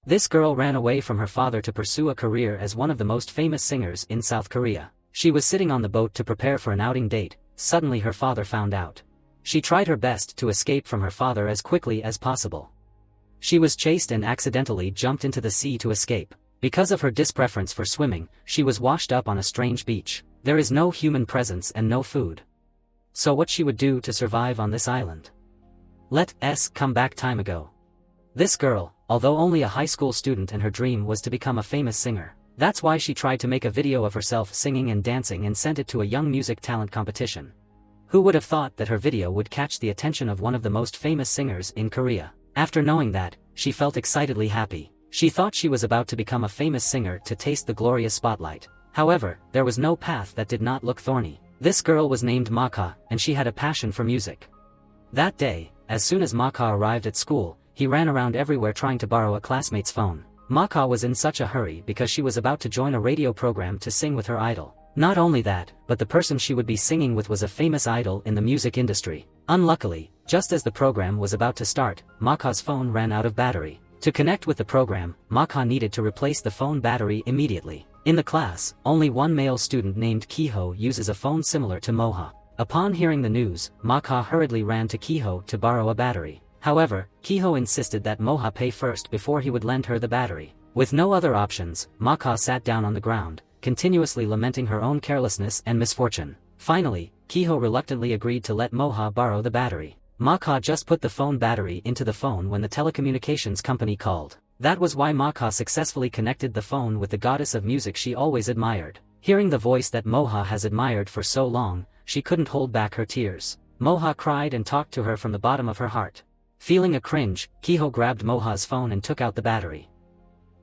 This girl ran away from her father to pursue a career as one of the most famous singers in South Korea. She was sitting on the boat to prepare for an outing date. Suddenly her father found out. She tried her best to escape from her father as quickly as possible. She was chased and accidentally jumped into the sea to escape. Because of her dispreference for swimming, she was washed up on a strange beach. There is no human presence and no food. So what she would do to survive on this island? Let's come back time ago. This girl, although only a high school student, and her dream was to become a famous singer. That's why she tried to make a video of herself singing and dancing and sent it to a young music talent competition. Who would have thought that her video would catch the attention of one of the most famous singers in Korea? After knowing that, she felt excitedly happy. She thought she was about to become a famous singer to taste the glorious spotlight. However, there was no path that did not look thorny. This girl was named Maka, and she had a passion for music. That day, as soon as Maka arrived at school, he ran around everywhere trying to borrow a classmate's phone. Maka was in such a hurry because she was about to join a radio program to sing with her idol. Not only that, but the person she would be singing with was a famous idol in the music industry. Unluckily, just as the program was about to start, Maka's phone ran out of battery. To connect with the program, Maka needed to replace the phone battery immediately. In the class, only one male student named Kiho uses a phone similar to Moha. Upon hearing the news, Maka hurriedly ran to Kiho to borrow a battery. However, Kiho insisted that Moha pay first before he would lend her the battery. With no other options, Maka sat down on the ground, continuously lamenting her own carelessness and misfortune. Finally, Kiho reluctantly agreed to let Moha borrow the battery. Maka just put the phone battery into the phone when the telecommunications company called. That was why Maka successfully connected the phone with the goddess of music she always admired. Hearing the voice that Moha has admired for so long, she couldn't hold back her tears. Moha cried and talked to her from the bottom of her heart. Feeling a cringe, Kiho grabbed Moha's phone and took out the battery.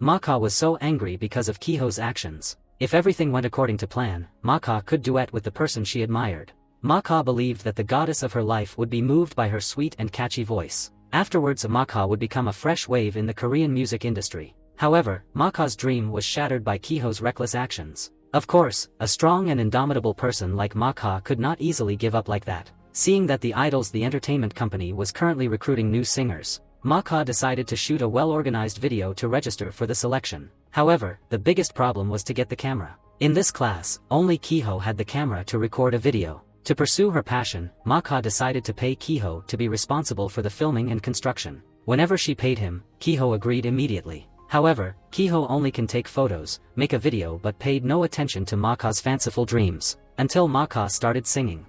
Maka was so angry because of Kiho's actions. If everything went according to plan, Maka could duet with the person she admired. Maka believed that the goddess of her life would be moved by her sweet and catchy voice. Afterwards, Maka would become a fresh wave in the Korean music industry. However, Maka's dream was shattered by Kiho's reckless actions. Of course, a strong and indomitable person like Maka could not easily give up like that. Seeing that the entertainment company was currently recruiting new singers, Maka decided to shoot a well-organized video to register for the selection. However, the biggest problem was to get the camera. In this class, only Kiho had the camera to record a video. To pursue her passion, Maka decided to pay Kiho to be responsible for the filming and construction. Whenever she paid him, Kiho agreed immediately. However, Kiho only can take photos, make a video, but paid no attention to Maka's fanciful dreams, until Maka started singing.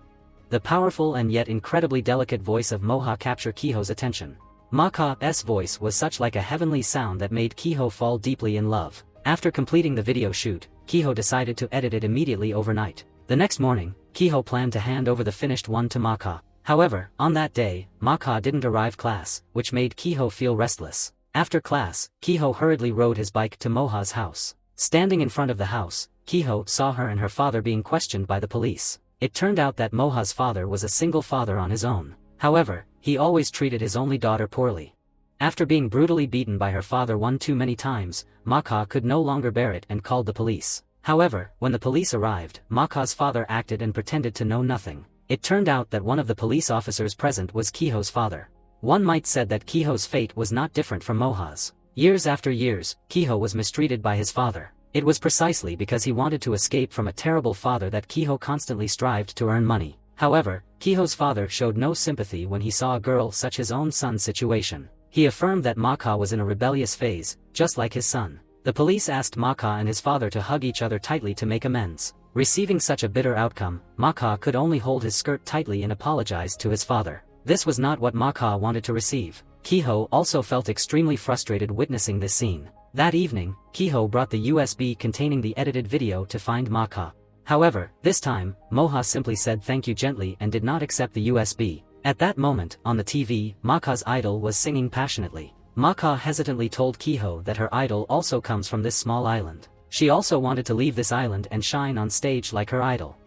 The powerful and yet incredibly delicate voice of Moha captured Kiho's attention. Maka's voice was such like a heavenly sound that made Kiho fall deeply in love. After completing the video shoot, Kiho decided to edit it immediately overnight. The next morning, Kiho planned to hand over the finished one to Maka. However, on that day, Maka didn't arrive class, which made Kiho feel restless. After class, Kiho hurriedly rode his bike to Moha's house. Standing in front of the house, Kiho saw her and her father being questioned by the police. It turned out that Moha's father was a single father on his own. However, he always treated his only daughter poorly. After being brutally beaten by her father one too many times, Maka could no longer bear it and called the police. However, when the police arrived, Maka's father acted and pretended to know nothing. It turned out that one of the police officers present was Kiho's father. One might say that Kiho's fate was not different from Moha's. Years after years, Kiho was mistreated by his father. It was precisely because he wanted to escape from a terrible father that Kiho constantly strived to earn money. However, Kiho's father showed no sympathy when he saw a girl such his own son's situation. He affirmed that Maka was in a rebellious phase, just like his son. The police asked Maka and his father to hug each other tightly to make amends. Receiving such a bitter outcome, Maka could only hold his skirt tightly and apologize to his father. This was not what Maka wanted to receive. Kiho also felt extremely frustrated witnessing this scene. That evening, Kiho brought the USB containing the edited video to find Maka. However, this time, Moha simply said thank you gently and did not accept the USB. At that moment, on the TV, Maka's idol was singing passionately. Maka hesitantly told Kiho that her idol also comes from this small island. She also wanted to leave this island and shine on stage like her idol.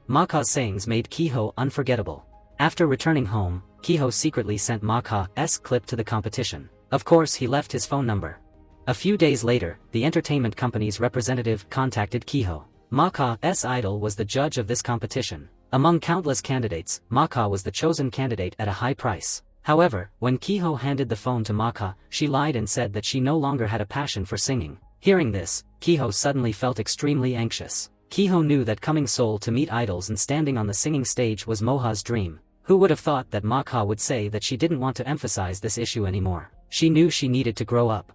Maka's sayings made Kiho unforgettable. After returning home, Kiho secretly sent Maka's clip to the competition. Of course, he left his phone number. A few days later, the entertainment company's representative contacted Kiho. Maka's idol was the judge of this competition. Among countless candidates, Maka was the chosen candidate at a high price. However, when Kiho handed the phone to Maka, she lied and said that she no longer had a passion for singing. Hearing this, Kiho suddenly felt extremely anxious. Kiho knew that coming Seoul to meet idols and standing on the singing stage was Moha's dream. Who would have thought that Maka would say that she didn't want to emphasize this issue anymore? She knew she needed to grow up.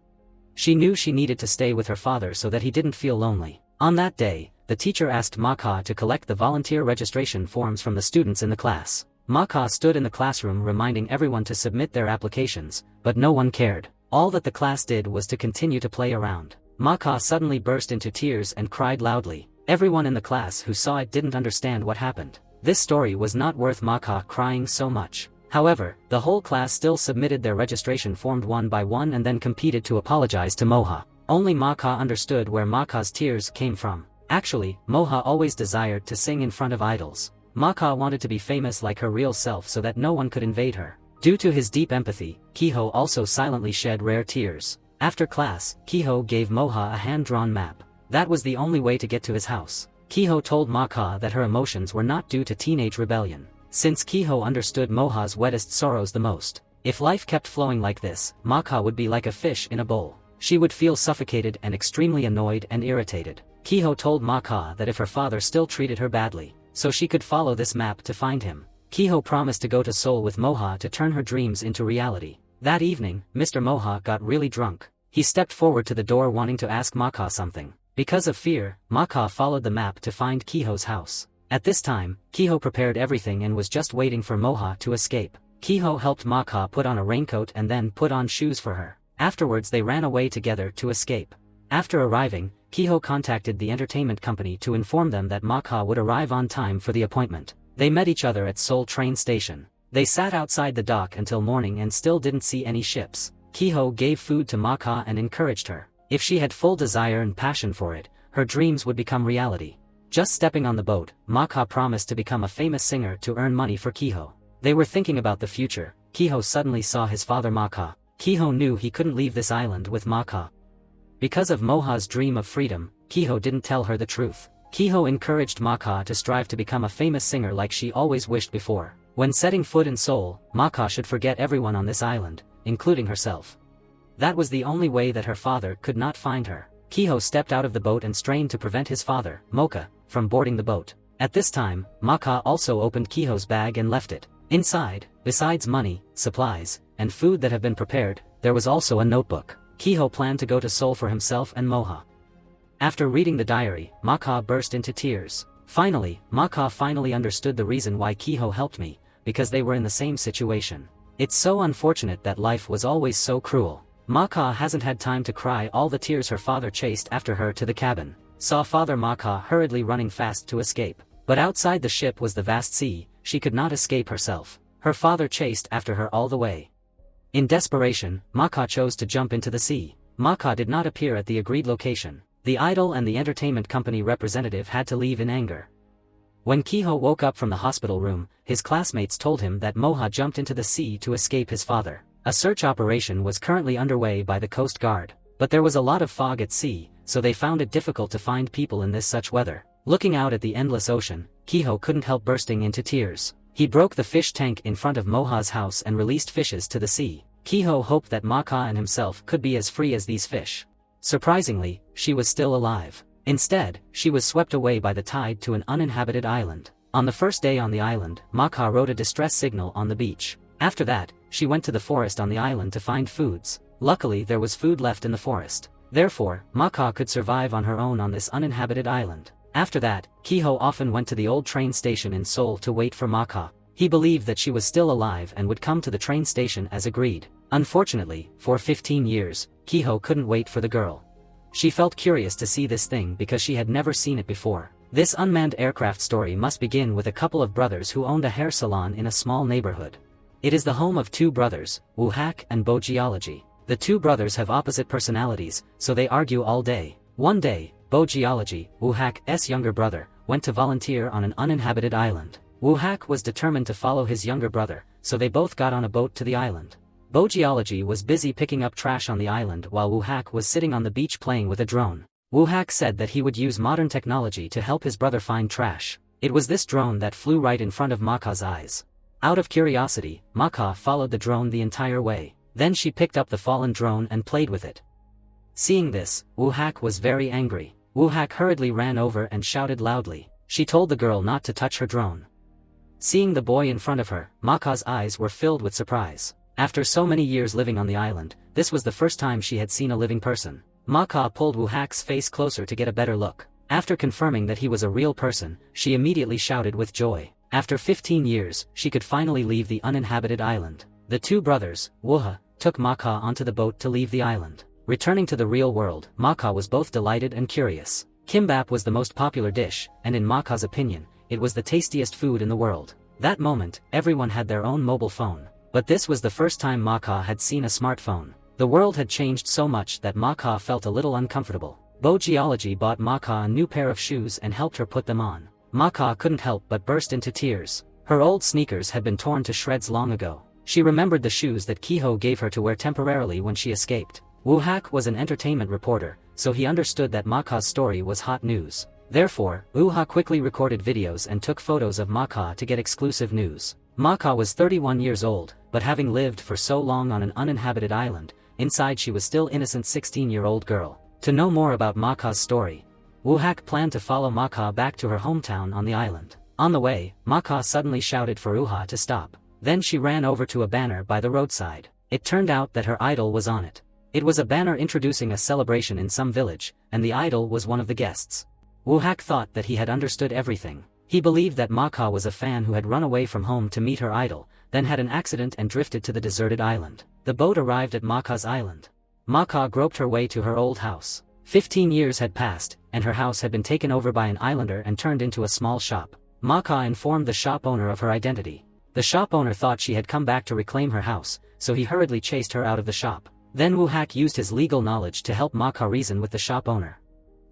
She knew she needed to stay with her father so that he didn't feel lonely. On that day, the teacher asked Maka to collect the volunteer registration forms from the students in the class. Maka stood in the classroom reminding everyone to submit their applications, but no one cared. All that the class did was to continue to play around. Maka suddenly burst into tears and cried loudly. Everyone in the class who saw it didn't understand what happened. This story was not worth Maka crying so much. However, the whole class still submitted their registration form one by one and then competed to apologize to Moha. Only Maka understood where Maka's tears came from. Actually, Moha always desired to sing in front of idols. Maka wanted to be famous like her real self so that no one could invade her. Due to his deep empathy, Kiho also silently shed rare tears. After class, Kiho gave Moha a hand-drawn map. That was the only way to get to his house. Kiho told Maka that her emotions were not due to teenage rebellion. Since Kiho understood Moha's wettest sorrows the most. If life kept flowing like this, Maka would be like a fish in a bowl. She would feel suffocated and extremely annoyed and irritated. Kiho told Maka that if her father still treated her badly, so she could follow this map to find him. Kiho promised to go to Seoul with Moha to turn her dreams into reality. That evening, Mr. Moha got really drunk. He stepped forward to the door wanting to ask Maka something. Because of fear, Maka followed the map to find Kiho's house. At this time, Kiho prepared everything and was just waiting for Moha to escape. Kiho helped Maka put on a raincoat and then put on shoes for her. Afterwards they ran away together to escape. After arriving, Kiho contacted the entertainment company to inform them that Maka would arrive on time for the appointment. They met each other at Seoul train station. They sat outside the dock until morning and still didn't see any ships. Kiho gave food to Maka and encouraged her. If she had full desire and passion for it, her dreams would become reality. Just stepping on the boat, Maka promised to become a famous singer to earn money for Kiho. They were thinking about the future. Kiho suddenly saw his father Maka. Kiho knew he couldn't leave this island with Maka. Because of Moha's dream of freedom, Kiho didn't tell her the truth. Kiho encouraged Maka to strive to become a famous singer like she always wished before. When setting foot in Seoul, Maka should forget everyone on this island, including herself. That was the only way that her father could not find her. Kiho stepped out of the boat and strained to prevent his father, Moka, from boarding the boat. At this time, Maka also opened Kiho's bag and left it. Inside, besides money, supplies, and food that have been prepared, there was also a notebook. Kiho planned to go to Seoul for himself and Moha. After reading the diary, Maka burst into tears. Finally, Maka finally understood the reason why Kiho helped me, because they were in the same situation. It's so unfortunate that life was always so cruel. Maka hasn't had time to cry all the tears her father chased after her to the cabin. Saw Father Maka hurriedly running fast to escape. But outside the ship was the vast sea, she could not escape herself. Her father chased after her all the way. In desperation, Maka chose to jump into the sea. Maka did not appear at the agreed location. The idol and the entertainment company representative had to leave in anger. When Kiho woke up from the hospital room, his classmates told him that Moha jumped into the sea to escape his father. A search operation was currently underway by the Coast Guard. But there was a lot of fog at sea, so they found it difficult to find people in this such weather. Looking out at the endless ocean, Kiho couldn't help bursting into tears. He broke the fish tank in front of Moha's house and released fishes to the sea. Kiho hoped that Maka and himself could be as free as these fish. Surprisingly, she was still alive. Instead, she was swept away by the tide to an uninhabited island. On the first day on the island, Maka wrote a distress signal on the beach. After that, she went to the forest on the island to find foods. Luckily there was food left in the forest. Therefore, Maka could survive on her own on this uninhabited island. After that, Kiho often went to the old train station in Seoul to wait for Maka. He believed that she was still alive and would come to the train station as agreed. Unfortunately, for 15 years, Kiho couldn't wait for the girl. She felt curious to see this thing because she had never seen it before. This unmanned aircraft story must begin with a couple of brothers who owned a hair salon in a small neighborhood. It is the home of two brothers, Woo Hak and Bo Geology. The two brothers have opposite personalities, so they argue all day. One day, Bo Geology, Woo Hak's younger brother, went to volunteer on an uninhabited island. Woo Hak was determined to follow his younger brother, so they both got on a boat to the island. Bo Geology was busy picking up trash on the island while Woo Hak was sitting on the beach playing with a drone. Woo Hak said that he would use modern technology to help his brother find trash. It was this drone that flew right in front of Maka's eyes. Out of curiosity, Maka followed the drone the entire way. Then she picked up the fallen drone and played with it. Seeing this, Woo-hak was very angry. Woo-hak hurriedly ran over and shouted loudly. She told the girl not to touch her drone. Seeing the boy in front of her, Maka's eyes were filled with surprise. After so many years living on the island, this was the first time she had seen a living person. Maka pulled Woo-hak's face closer to get a better look. After confirming that he was a real person, she immediately shouted with joy. After 15 years, she could finally leave the uninhabited island. The two brothers, Woo-ha, took Maka onto the boat to leave the island. Returning to the real world, Maka was both delighted and curious. Kimbap was the most popular dish, and in Maka's opinion, it was the tastiest food in the world. That moment, everyone had their own mobile phone. But this was the first time Maka had seen a smartphone. The world had changed so much that Maka felt a little uncomfortable. Bo-geology bought Maka a new pair of shoes and helped her put them on. Maka couldn't help but burst into tears. Her old sneakers had been torn to shreds long ago. She remembered the shoes that Kiho gave her to wear temporarily when she escaped. Woo-hak was an entertainment reporter, so he understood that Maka's story was hot news. Therefore, Woo-ha quickly recorded videos and took photos of Maka to get exclusive news. Maka was 31 years old, but having lived for so long on an uninhabited island, inside she was still innocent 16-year-old girl. To know more about Maka's story, Woo-hak planned to follow Maka back to her hometown on the island. On the way, Maka suddenly shouted for Woo-ha to stop. Then she ran over to a banner by the roadside. It turned out that her idol was on it. It was a banner introducing a celebration in some village, and the idol was one of the guests. Woo-hak thought that he had understood everything. He believed that Maka was a fan who had run away from home to meet her idol, then had an accident and drifted to the deserted island. The boat arrived at Maka's island. Maka groped her way to her old house. 15 years had passed, and her house had been taken over by an islander and turned into a small shop. Maka informed the shop owner of her identity. The shop owner thought she had come back to reclaim her house, so he hurriedly chased her out of the shop. Then Woo-hak used his legal knowledge to help Maka reason with the shop owner.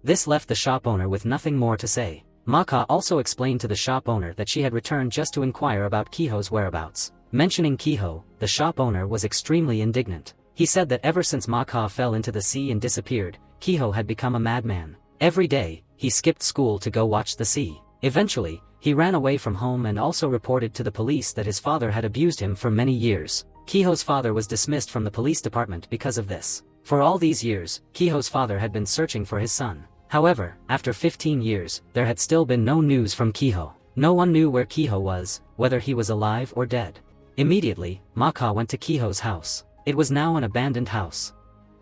This left the shop owner with nothing more to say. Maka also explained to the shop owner that she had returned just to inquire about Kiho's whereabouts. Mentioning Kiho, the shop owner was extremely indignant. He said that ever since Maka fell into the sea and disappeared, Kiho had become a madman. Every day, he skipped school to go watch the sea. Eventually, he ran away from home and also reported to the police that his father had abused him for many years. Kiho's father was dismissed from the police department because of this. For all these years, Kiho's father had been searching for his son. However, after 15 years, there had still been no news from Kiho. No one knew where Kiho was, whether he was alive or dead. Immediately, Maka went to Kiho's house. It was now an abandoned house.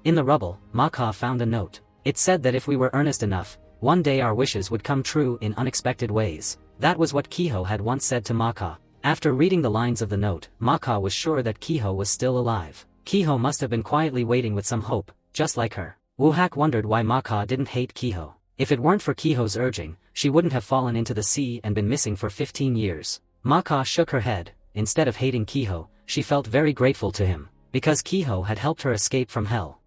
In the rubble, Maka found a note. It said that if we were earnest enough, one day our wishes would come true in unexpected ways. That was what Kiho had once said to Maka. After reading the lines of the note, Maka was sure that Kiho was still alive. Kiho must have been quietly waiting with some hope, just like her. Woo-hak wondered why Maka didn't hate Kiho. If it weren't for Kiho's urging, she wouldn't have fallen into the sea and been missing for 15 years. Maka shook her head. Instead of hating Kiho, she felt very grateful to him, because Kiho had helped her escape from hell.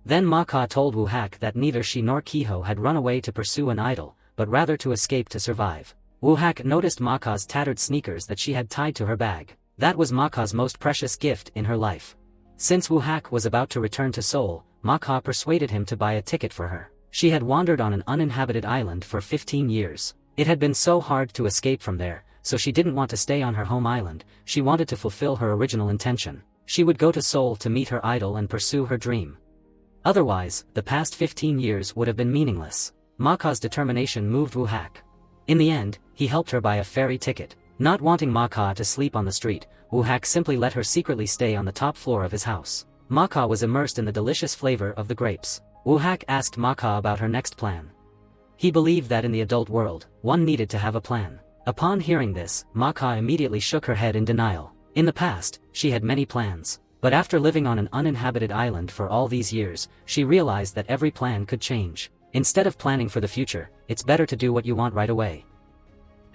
Then Maka told Woo-hak that neither she nor Kiho had run away to pursue an idol, but rather to escape to survive. Woo-hak noticed Maka's tattered sneakers that she had tied to her bag. That was Maka's most precious gift in her life. Since Woo-hak was about to return to Seoul, Maka persuaded him to buy a ticket for her. She had wandered on an uninhabited island for 15 years. It had been so hard to escape from there, so she didn't want to stay on her home island. She wanted to fulfill her original intention. She would go to Seoul to meet her idol and pursue her dream. Otherwise, the past 15 years would have been meaningless. Maka's determination moved Woo-hak. In the end, he helped her buy a ferry ticket. Not wanting Maka to sleep on the street, Woo-hak simply let her secretly stay on the top floor of his house. Maka was immersed in the delicious flavor of the grapes. Woo-hak asked Maka about her next plan. He believed that in the adult world, one needed to have a plan. Upon hearing this, Maka immediately shook her head in denial. In the past, she had many plans. But after living on an uninhabited island for all these years, she realized that every plan could change. Instead of planning for the future, it's better to do what you want right away.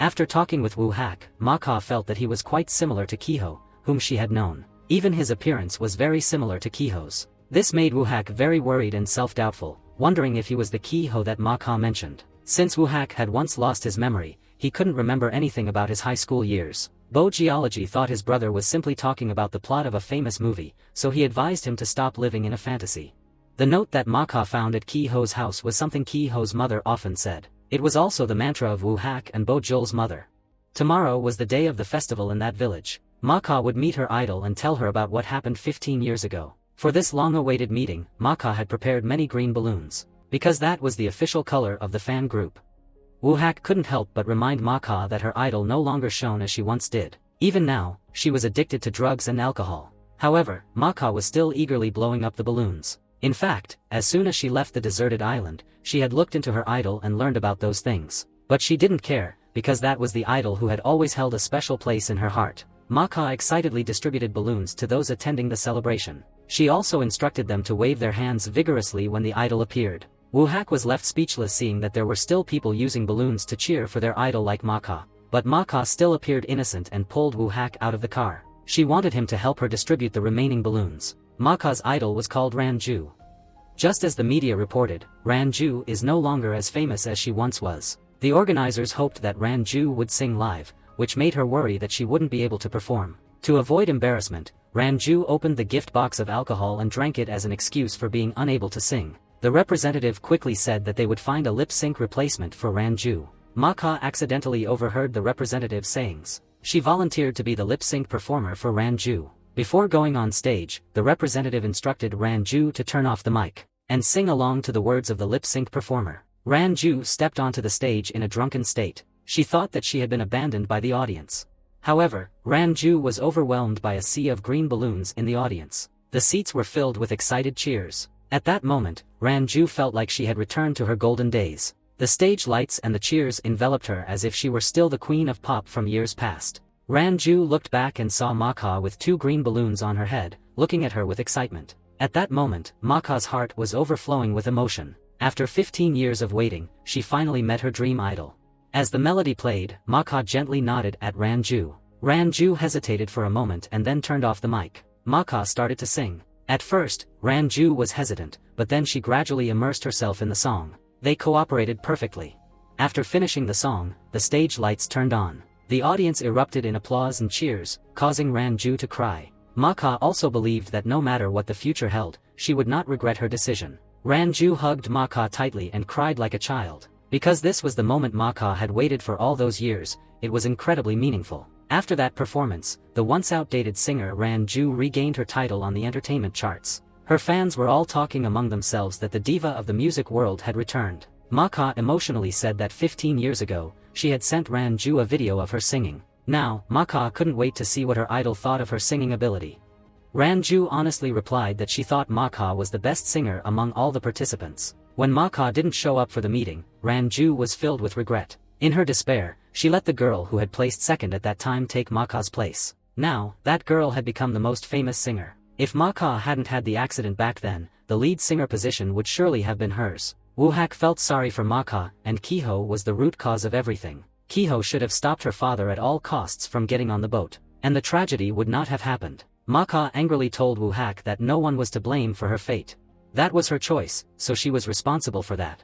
After talking with Woo-hak, Maka felt that he was quite similar to Kiho, whom she had known. Even his appearance was very similar to Kiho's. This made Woo-hak very worried and self-doubtful, wondering if he was the Kiho that Maka mentioned. Since Woo-hak had once lost his memory, he couldn't remember anything about his high school years. Bo-geology thought his brother was simply talking about the plot of a famous movie, so he advised him to stop living in a fantasy. The note that Maka found at Kiho's house was something Kiho's mother often said. It was also the mantra of Woo-hak and Bo-jul's mother. Tomorrow was the day of the festival in that village. Maka would meet her idol and tell her about what happened 15 years ago. For this long-awaited meeting, Maka had prepared many green balloons, because that was the official color of the fan group. Woohak couldn't help but remind Maka that her idol no longer shone as she once did. Even now, she was addicted to drugs and alcohol. However, Maka was still eagerly blowing up the balloons. In fact, as soon as she left the deserted island, she had looked into her idol and learned about those things. But she didn't care, because that was the idol who had always held a special place in her heart. Maka excitedly distributed balloons to those attending the celebration. She also instructed them to wave their hands vigorously when the idol appeared. Woohak was left speechless seeing that there were still people using balloons to cheer for their idol like Maka. But Maka still appeared innocent and pulled Woohak out of the car. She wanted him to help her distribute the remaining balloons. Maka's idol was called Ranju. Just as the media reported, Ranju is no longer as famous as she once was. The organizers hoped that Ranju would sing live, which made her worry that she wouldn't be able to perform. To avoid embarrassment, Ranju opened the gift box of alcohol and drank it as an excuse for being unable to sing. The representative quickly said that they would find a lip-sync replacement for Ranju. Maka accidentally overheard the representative's sayings. She volunteered to be the lip-sync performer for Ranju. Before going on stage, the representative instructed Ranju to turn off the mic and sing along to the words of the lip-sync performer. Ranju stepped onto the stage in a drunken state. She thought that she had been abandoned by the audience. However, Ranju was overwhelmed by a sea of green balloons in the audience. The seats were filled with excited cheers. At that moment, Ranju felt like she had returned to her golden days. The stage lights and the cheers enveloped her as if she were still the queen of pop from years past. Ranju looked back and saw Maka with 2 green balloons on her head, looking at her with excitement. At that moment, Maka's heart was overflowing with emotion. After 15 years of waiting, she finally met her dream idol. As the melody played, Maka gently nodded at Ranju. Ranju hesitated for a moment and then turned off the mic. Maka started to sing. At first, Ranju was hesitant, but then she gradually immersed herself in the song. They cooperated perfectly. After finishing the song, the stage lights turned on. The audience erupted in applause and cheers, causing Ranju to cry. Maka also believed that no matter what the future held, she would not regret her decision. Ranju hugged Maka tightly and cried like a child. Because this was the moment Maka had waited for all those years, it was incredibly meaningful. After that performance, the once outdated singer Ranju regained her title on the entertainment charts. Her fans were all talking among themselves that the diva of the music world had returned. Maka emotionally said that 15 years ago, she had sent Ranju a video of her singing. Now, Maka couldn't wait to see what her idol thought of her singing ability. Ranju honestly replied that she thought Maka was the best singer among all the participants. When Maka didn't show up for the meeting, Ranju was filled with regret. In her despair, she let the girl who had placed second at that time take Maka's place. Now, that girl had become the most famous singer. If Maka hadn't had the accident back then, the lead singer position would surely have been hers. Woohak felt sorry for Maka, and Kiho was the root cause of everything. Kiho should have stopped her father at all costs from getting on the boat, and the tragedy would not have happened. Maka angrily told Woohak that no one was to blame for her fate. That was her choice, so she was responsible for that.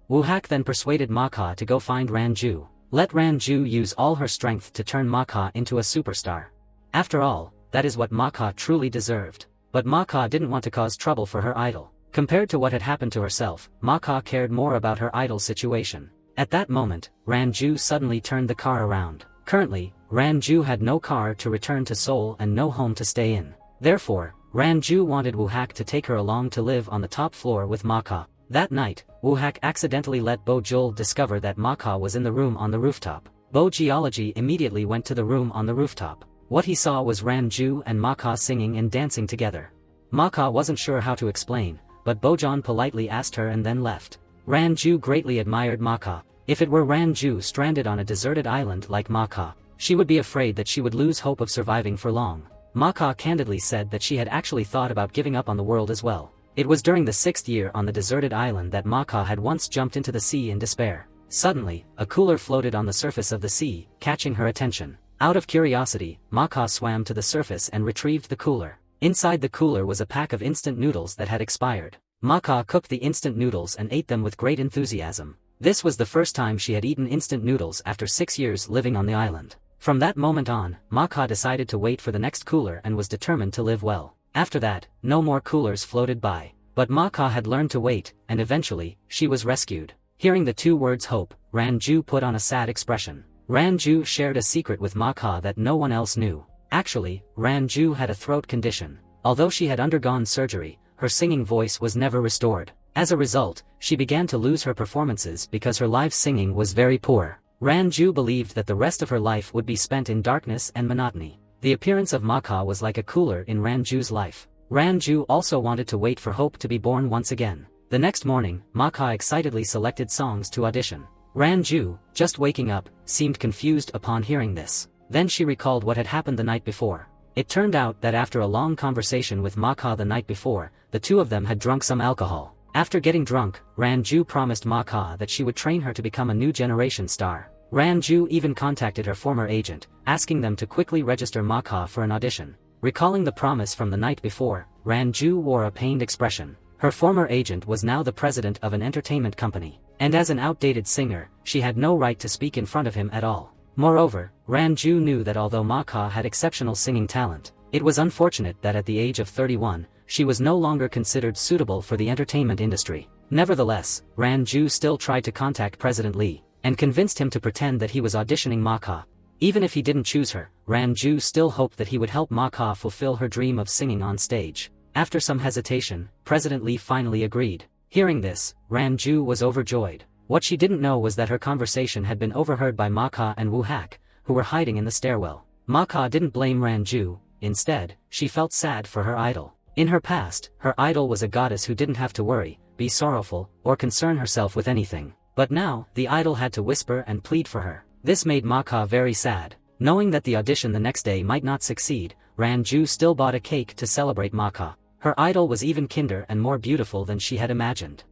Woohak then persuaded Maka to go find Ranju. Let Ranju use all her strength to turn Maka into a superstar. After all, that is what Maka truly deserved. But Maka didn't want to cause trouble for her idol. Compared to what had happened to herself, Maka cared more about her idol's situation. At that moment, Ranju suddenly turned the car around. Currently, Ranju had no car to return to Seoul and no home to stay in. Therefore, Ranju wanted Woohak to take her along to live on the top floor with Maka. That night, Woohak accidentally let Bojul discover that Maka was in the room on the rooftop. Geology immediately went to the room on the rooftop. What he saw was Ranju and Maka singing and dancing together. Maka wasn't sure how to explain, but Bojan politely asked her and then left. Ranju greatly admired Maka. If it were Ranju stranded on a deserted island like Maka, she would be afraid that she would lose hope of surviving for long. Maka candidly said that she had actually thought about giving up on the world as well. It was during the 6th year on the deserted island that Maka had once jumped into the sea in despair. Suddenly, a cooler floated on the surface of the sea, catching her attention. Out of curiosity, Maka swam to the surface and retrieved the cooler. Inside the cooler was a pack of instant noodles that had expired. Maka cooked the instant noodles and ate them with great enthusiasm. This was the first time she had eaten instant noodles after 6 years living on the island. From that moment on, Maka decided to wait for the next cooler and was determined to live well. After that, no more coolers floated by. But Maka had learned to wait, and eventually, she was rescued. Hearing the 2 words hope, Ranju put on a sad expression. Ranju shared a secret with Ma Ka that no one else knew. Actually, Ranju had a throat condition. Although she had undergone surgery, her singing voice was never restored. As a result, she began to lose her performances because her live singing was very poor. Ranju believed that the rest of her life would be spent in darkness and monotony. The appearance of Ma Ka was like a cooler in Ranju's life. Ranju also wanted to wait for hope to be born once again. The next morning, Ma Ka excitedly selected songs to audition. Ranju, just waking up, seemed confused upon hearing this. Then she recalled what had happened the night before. It turned out that after a long conversation with Ma Ka the night before, the two of them had drunk some alcohol. After getting drunk, Ranju promised Ma Ka that she would train her to become a new generation star. Ranju even contacted her former agent, asking them to quickly register Ma Ka for an audition. Recalling the promise from the night before, Ranju wore a pained expression. Her former agent was now the president of an entertainment company, and as an outdated singer, she had no right to speak in front of him at all. Moreover, Ranju knew that although Ma Ka had exceptional singing talent, it was unfortunate that at the age of 31, she was no longer considered suitable for the entertainment industry. Nevertheless, Ranju still tried to contact President Lee, and convinced him to pretend that he was auditioning Ma Ka. Even if he didn't choose her, Ranju still hoped that he would help Ma Ka fulfill her dream of singing on stage. After some hesitation, President Lee finally agreed. Hearing this, Ranju was overjoyed. What she didn't know was that her conversation had been overheard by Ma Ka and Wu Hak, who were hiding in the stairwell. Ma Ka didn't blame Ranju. Instead, she felt sad for her idol. In her past, her idol was a goddess who didn't have to worry, be sorrowful, or concern herself with anything. But now, the idol had to whisper and plead for her. This made Ma Ka very sad. Knowing that the audition the next day might not succeed, Ranju still bought a cake to celebrate Ma Ka. Her idol was even kinder and more beautiful than she had imagined.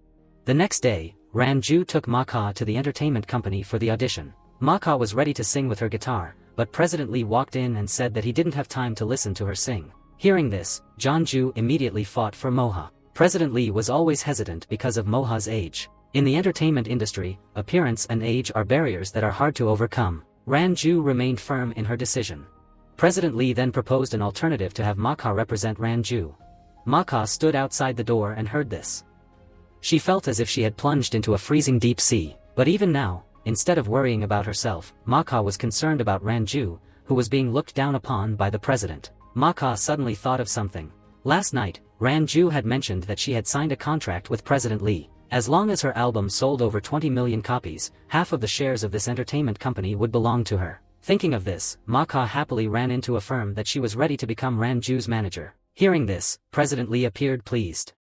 The next day, Ranju took Ma Ka to the entertainment company for the audition. Ma Ka was ready to sing with her guitar, but President Lee walked in and said that he didn't have time to listen to her sing. Hearing this, Janju immediately fought for Moha. President Lee was always hesitant because of Moha's age. In the entertainment industry, appearance and age are barriers that are hard to overcome. Ranju remained firm in her decision. President Lee then proposed an alternative to have Ma Ka represent Ranju. Ma Ka stood outside the door and heard this. She felt as if she had plunged into a freezing deep sea, but even now, instead of worrying about herself, Ma Ka was concerned about Ranju, who was being looked down upon by the president. Ma Ka suddenly thought of something. Last night, Ranju had mentioned that she had signed a contract with President Lee. As long as her album sold over 20 million copies, half of the shares of this entertainment company would belong to her. Thinking of this, Ma Ka happily ran in to affirm that she was ready to become Ranju's manager. Hearing this, President Lee appeared pleased.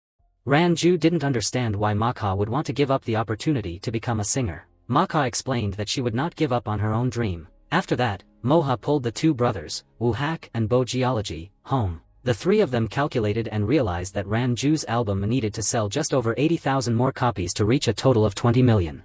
Ranju didn't understand why Ma Ka would want to give up the opportunity to become a singer. Ma Ka explained that she would not give up on her own dream. After that, Moha pulled the two brothers, Wu Hak and Bo Geology, home. The three of them calculated and realized that Ranju's album needed to sell just over 80,000 more copies to reach a total of 20 million.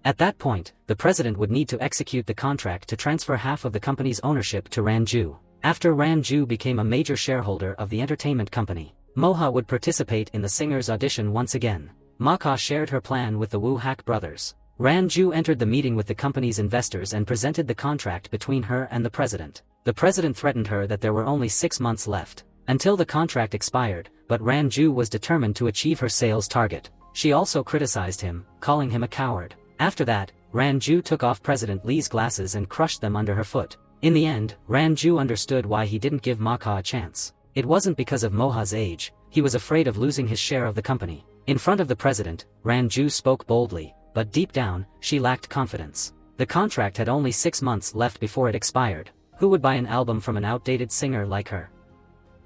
At that point, the president would need to execute the contract to transfer half of the company's ownership to Ranju. After Ranju became a major shareholder of the entertainment company, Moha would participate in the singer's audition once again. Ma Ka shared her plan with the Wu Hak brothers. Ranju entered the meeting with the company's investors and presented the contract between her and the president. The president threatened her that there were only 6 months left until the contract expired, but Ranju was determined to achieve her sales target. She also criticized him, calling him a coward. After that, Ranju took off President Lee's glasses and crushed them under her foot. In the end, Ranju understood why he didn't give Ma Ka a chance. It wasn't because of Moha's age, he was afraid of losing his share of the company. In front of the president, Ranju spoke boldly, but deep down, she lacked confidence. The contract had only 6 months left before it expired. Who would buy an album from an outdated singer like her?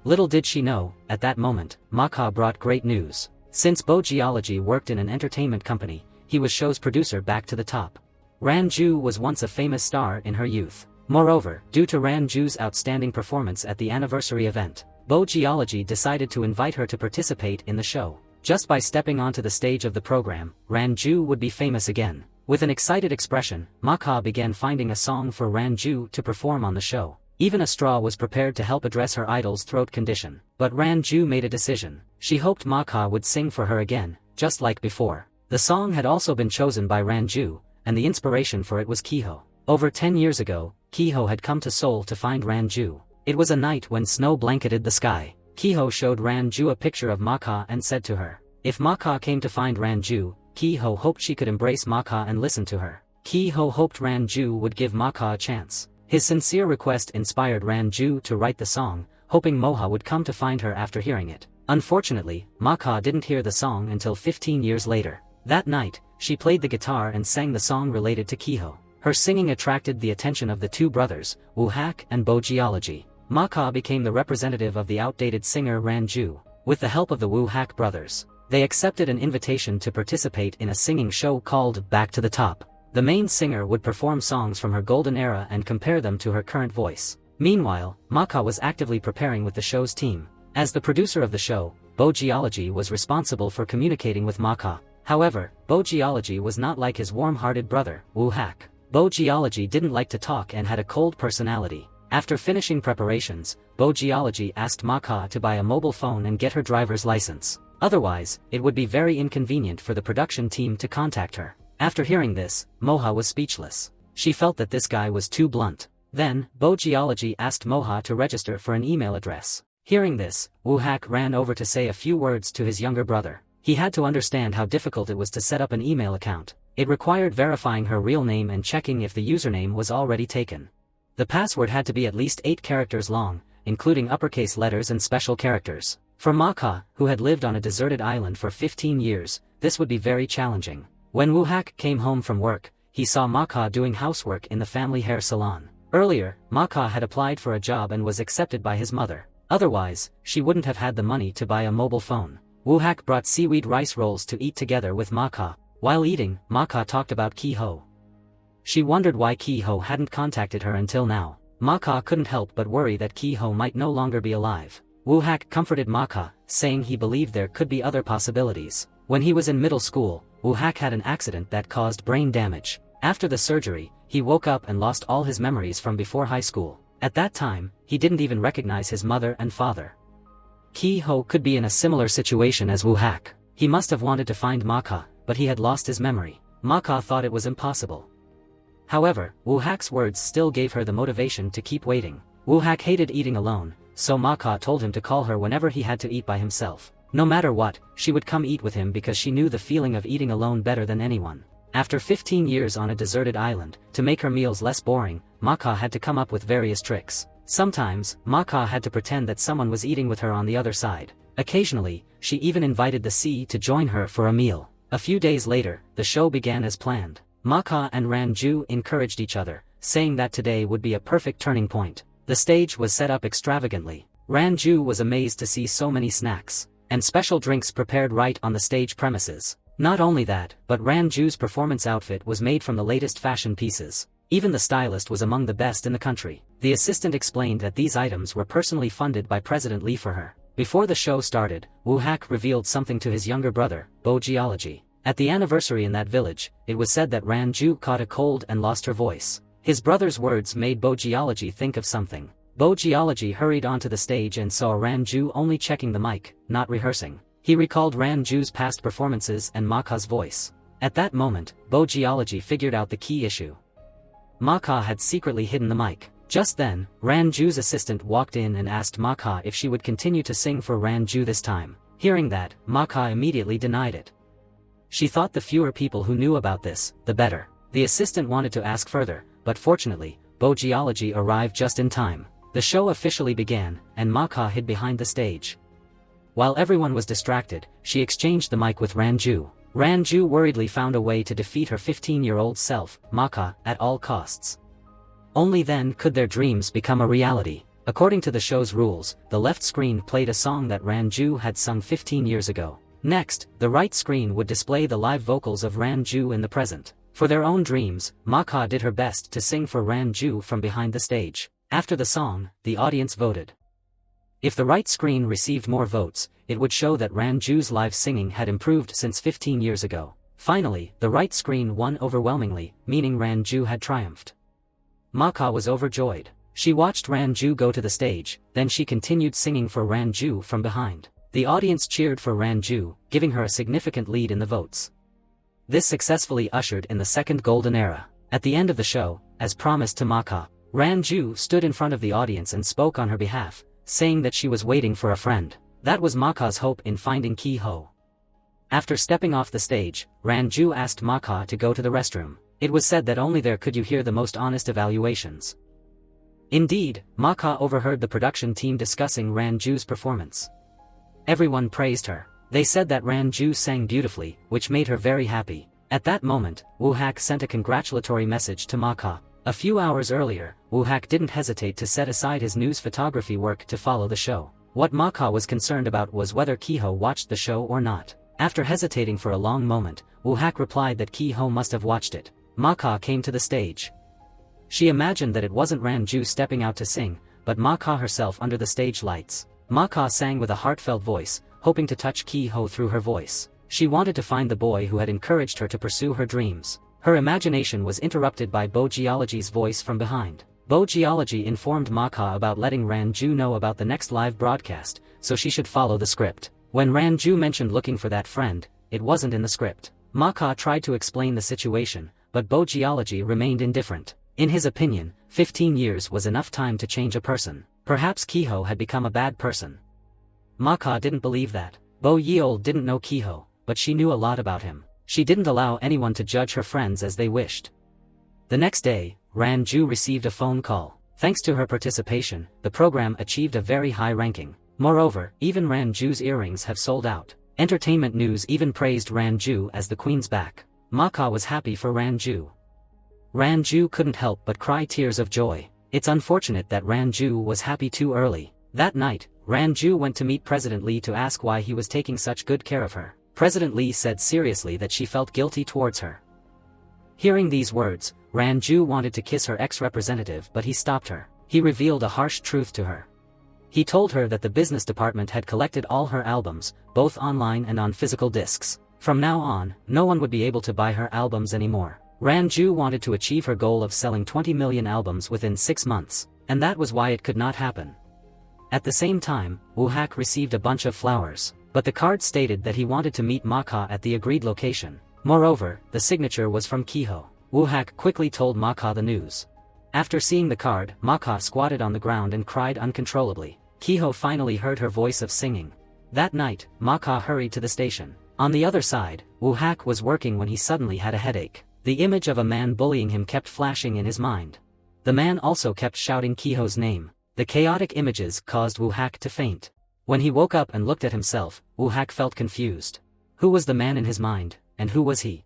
Little did she know, at that moment, Ma Ka brought great news. Since Bo Geology worked in an entertainment company, he was show's producer back to the top. Ranju was once a famous star in her youth. Moreover, due to Ranju's outstanding performance at the anniversary event, Bo Geology decided to invite her to participate in the show. Just by stepping onto the stage of the program, Ranju would be famous again. With an excited expression, Ma Ka began finding a song for Ranju to perform on the show. Even a straw was prepared to help address her idol's throat condition. But Ranju made a decision. She hoped Ma Ka would sing for her again, just like before. The song had also been chosen by Ranju, and the inspiration for it was Kiho. Over 10 years ago, Kiho had come to Seoul to find Ranju. It was a night when snow blanketed the sky. Kiho showed Ranju a picture of Ma Ka and said to her, if Ma Ka came to find Ranju, Kiho hoped she could embrace Ma Ka and listen to her. Ki-ho hoped Ranju would give Ma-ka a chance. His sincere request inspired Ranju to write the song, hoping Moha would come to find her after hearing it. Unfortunately, Ma-ka didn't hear the song until 15 years later. That night, she played the guitar and sang the song related to Ki-ho. Her singing attracted the attention of the two brothers, Woo-hak and Bo-geology. Ma-ka became the representative of the outdated singer Ranju. With the help of the Woo-hak brothers, they accepted an invitation to participate in a singing show called Back to the Top. The main singer would perform songs from her golden era and compare them to her current voice. Meanwhile, Ma-ka was actively preparing with the show's team. As the producer of the show, Bo-geology was responsible for communicating with Ma-ka. However, Bo-geology was not like his warm-hearted brother, Woo-hak. Bo-geology didn't like to talk and had a cold personality. After finishing preparations, Bo-geology asked Ma-ka to buy a mobile phone and get her driver's license. Otherwise, it would be very inconvenient for the production team to contact her. After hearing this, Moha was speechless. She felt that this guy was too blunt. Then, Bo-geology asked Moha to register for an email address. Hearing this, Woo-hak ran over to say a few words to his younger brother. He had to understand how difficult it was to set up an email account. It required verifying her real name and checking if the username was already taken. The password had to be at least 8 characters long, including uppercase letters and special characters. For Ma-ka, who had lived on a deserted island for 15 years, this would be very challenging. When Woo-hak came home from work, he saw Ma-ka doing housework in the family hair salon. Earlier, Ma-ka had applied for a job and was accepted by his mother. Otherwise, she wouldn't have had the money to buy a mobile phone. Woo-hak brought seaweed rice rolls to eat together with Ma-ka. While eating, Ma-ka talked about Ki-ho. She wondered why Ki-ho hadn't contacted her until now. Ma-ka couldn't help but worry that Ki-ho might no longer be alive. Woo-hak comforted Ma-ka, saying he believed there could be other possibilities. When he was in middle school, Woo-hak had an accident that caused brain damage. After the surgery, he woke up and lost all his memories from before high school. At that time, he didn't even recognize his mother and father. Ki-ho could be in a similar situation as Woo-hak. He must have wanted to find Ma-ka, but he had lost his memory. Ma-ka thought it was impossible. However, Woo-hak's words still gave her the motivation to keep waiting. Woo-hak hated eating alone, so Ma-ka told him to call her whenever he had to eat by himself. No matter what, she would come eat with him because she knew the feeling of eating alone better than anyone. After 15 years on a deserted island, to make her meals less boring, Ma-ka had to come up with various tricks. Sometimes, Ma-ka had to pretend that someone was eating with her on the other side. Occasionally, she even invited the sea to join her for a meal. A few days later, the show began as planned. Ma-ka and Ranju encouraged each other, saying that today would be a perfect turning point. The stage was set up extravagantly. Ranju was amazed to see so many snacks and special drinks prepared right on the stage premises. Not only that, but Ranju's performance outfit was made from the latest fashion pieces. Even the stylist was among the best in the country. The assistant explained that these items were personally funded by President Lee for her. Before the show started, Woo-hak revealed something to his younger brother, Bo-geology. At the anniversary in that village, it was said that Ranju caught a cold and lost her voice. His brother's words made Bo-geology think of something. Bo-geology hurried onto the stage and saw Ranju only checking the mic, not rehearsing. He recalled Ranju's past performances and Ma-ka's voice. At that moment, Bo-geology figured out the key issue. Ma-ka had secretly hidden the mic. Just then, Ranju's assistant walked in and asked Ma-ka if she would continue to sing for Ranju this time. Hearing that, Ma-ka immediately denied it. She thought the fewer people who knew about this, the better. The assistant wanted to ask further, but fortunately, Bo-geology arrived just in time. The show officially began, and Ma-ka hid behind the stage. While everyone was distracted, she exchanged the mic with Ranju. Ranju worriedly found a way to defeat her 15-year-old self, Ma-ka, at all costs. Only then could their dreams become a reality. According to the show's rules, the left screen played a song that Ranju had sung 15 years ago. Next, the right screen would display the live vocals of Ranju in the present. For their own dreams, Ma-ka did her best to sing for Ranju from behind the stage. After the song, the audience voted. If the right screen received more votes, it would show that Ranju's live singing had improved since 15 years ago. Finally, the right screen won overwhelmingly, meaning Ranju had triumphed. Ma-ka was overjoyed. She watched Ranju go to the stage, then she continued singing for Ranju from behind. The audience cheered for Ranju, giving her a significant lead in the votes. This successfully ushered in the second golden era. At the end of the show, as promised to Ma-ka, Ranju stood in front of the audience and spoke on her behalf, saying that she was waiting for a friend. That was Ma-ka's hope in finding Ki-ho. After stepping off the stage, Ranju asked Ma-ka to go to the restroom. It was said that only there could you hear the most honest evaluations. Indeed, Ma Ka overheard the production team discussing Ran Ju's performance. Everyone praised her. They said that Ran Ju sang beautifully, which made her very happy. At that moment, Wu Hak sent a congratulatory message to Ma Ka. A few hours earlier, Wu Hak didn't hesitate to set aside his news photography work to follow the show. What Ma Ka was concerned about was whether Ki-ho watched the show or not. After hesitating for a long moment, Wu Hak replied that Ki-ho must have watched it. Ma Ka came to the stage. She imagined that it wasn't Ran Ju stepping out to sing, but Ma Ka herself under the stage lights. Ma Ka sang with a heartfelt voice, hoping to touch Ki-ho through her voice. She wanted to find the boy who had encouraged her to pursue her dreams. Her imagination was interrupted by Bo Geology's voice from behind. Bo Geology informed Ma Ka about letting Ran Ju know about the next live broadcast, so she should follow the script. When Ran Ju mentioned looking for that friend, it wasn't in the script. Ma Ka tried to explain the situation, but Bo Geology remained indifferent. In his opinion, 15 years was enough time to change a person. Perhaps Ki-ho had become a bad person. Ma Ka didn't believe that. Bo Yeol didn't know Ki-ho, but she knew a lot about him. She didn't allow anyone to judge her friends as they wished. The next day, Ran Ju received a phone call. Thanks to her participation, the program achieved a very high ranking. Moreover, even Ran Ju's earrings have sold out. Entertainment News even praised Ran Ju as the queen's back. Ma Ka was happy for Ran Ju. Ran Ju couldn't help but cry tears of joy. It's unfortunate that Ran Ju was happy too early. That night, Ran Ju went to meet President Lee to ask why he was taking such good care of her. President Lee said seriously that she felt guilty towards her. Hearing these words, Ran Ju wanted to kiss her ex-representative, but he stopped her. He revealed a harsh truth to her. He told her that the business department had collected all her albums, both online and on physical discs. From now on, no one would be able to buy her albums anymore. Ran Ju wanted to achieve her goal of selling 20 million albums within 6 months, and that was why it could not happen. At the same time, Wu Hak received a bunch of flowers, but the card stated that he wanted to meet Ma Ka at the agreed location. Moreover, the signature was from Ki-ho. Wu Hak quickly told Ma Ka the news. After seeing the card, Ma Ka squatted on the ground and cried uncontrollably. Ki-ho finally heard her voice of singing. That night, Ma Ka hurried to the station. On the other side, Wu Hak was working when he suddenly had a headache. The image of a man bullying him kept flashing in his mind. The man also kept shouting Ki-ho's name. The chaotic images caused Wu Hak to faint. When he woke up and looked at himself, Wu Hak felt confused. Who was the man in his mind, and who was he?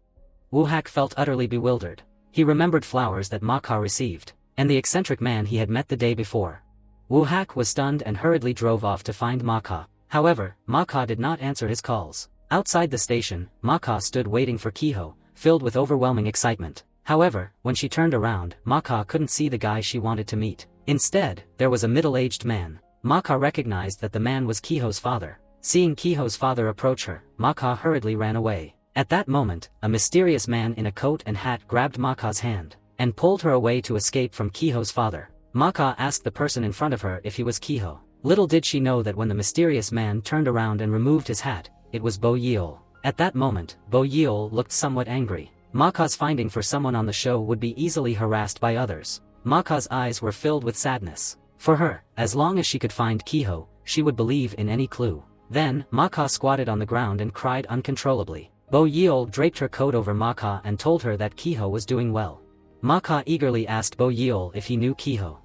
Wu Hak felt utterly bewildered. He remembered flowers that Ma Ka received, and the eccentric man he had met the day before. Wu Hak was stunned and hurriedly drove off to find Ma Ka. However, Ma Ka did not answer his calls. Outside the station, Ma Ka stood waiting for Ki-ho, filled with overwhelming excitement. However, when she turned around, Ma Ka couldn't see the guy she wanted to meet. Instead, there was a middle-aged man. Ma Ka recognized that the man was Ki-ho's father. Seeing Ki-ho's father approach her, Ma Ka hurriedly ran away. At that moment, a mysterious man in a coat and hat grabbed Ma Ka's hand and pulled her away to escape from Ki-ho's father. Ma Ka asked the person in front of her if he was Ki-ho. Little did she know that when the mysterious man turned around and removed his hat, it was Bo Yeol. At that moment, Bo Yeol looked somewhat angry. Ma Ka's finding for someone on the show would be easily harassed by others. Ma Ka's eyes were filled with sadness. For her, as long as she could find Ki-ho, she would believe in any clue. Then, Ma Ka squatted on the ground and cried uncontrollably. Bo Yeol draped her coat over Ma Ka and told her that Ki-ho was doing well. Ma Ka eagerly asked Bo Yeol if he knew Ki-ho.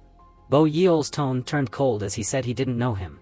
Bo Yeol's tone turned cold as he said he didn't know him.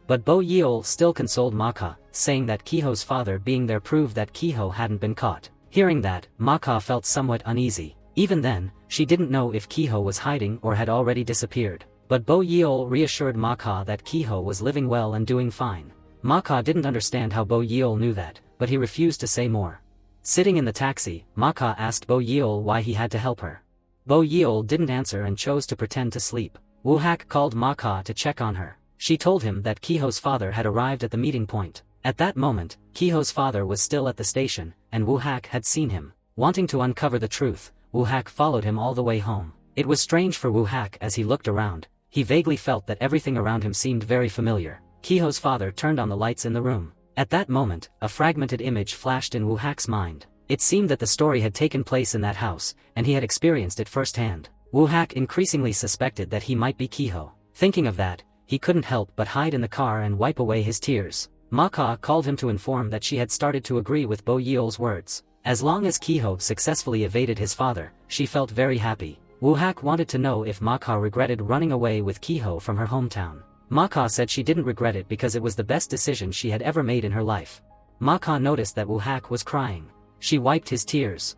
But Bo Yeol still consoled Ma Ka, saying that Ki-ho's father being there proved that Ki-ho hadn't been caught. Hearing that, Ma Ka felt somewhat uneasy. Even then, she didn't know if Ki-ho was hiding or had already disappeared. But Bo Yeol reassured Ma Ka that Ki-ho was living well and doing fine. Ma Ka didn't understand how Bo Yeol knew that, but he refused to say more. Sitting in the taxi, Ma Ka asked Bo Yeol why he had to help her. Bo Yeol didn't answer and chose to pretend to sleep. Wu Hak called Ma Ka to check on her. She told him that Ki-ho's father had arrived at the meeting point. At that moment, Ki-ho's father was still at the station, and Wu Hak had seen him. Wanting to uncover the truth, Wu Hak followed him all the way home. It was strange for Wu Hak as he looked around. He vaguely felt that everything around him seemed very familiar. Ki-ho's father turned on the lights in the room. At that moment, a fragmented image flashed in Wu Hak's mind. It seemed that the story had taken place in that house, and he had experienced it firsthand. Wu Hak increasingly suspected that he might be Ki-ho. Thinking of that, he couldn't help but hide in the car and wipe away his tears. Ma Ka called him to inform that she had started to agree with Bo Yeol's words. As long as Kehoe successfully evaded his father, she felt very happy. Woo-hak wanted to know if Ma-ka regretted running away with Kehoe from her hometown. Ma-ka said she didn't regret it because it was the best decision she had ever made in her life. Ma-ka noticed that Woo-hak was crying. She wiped his tears.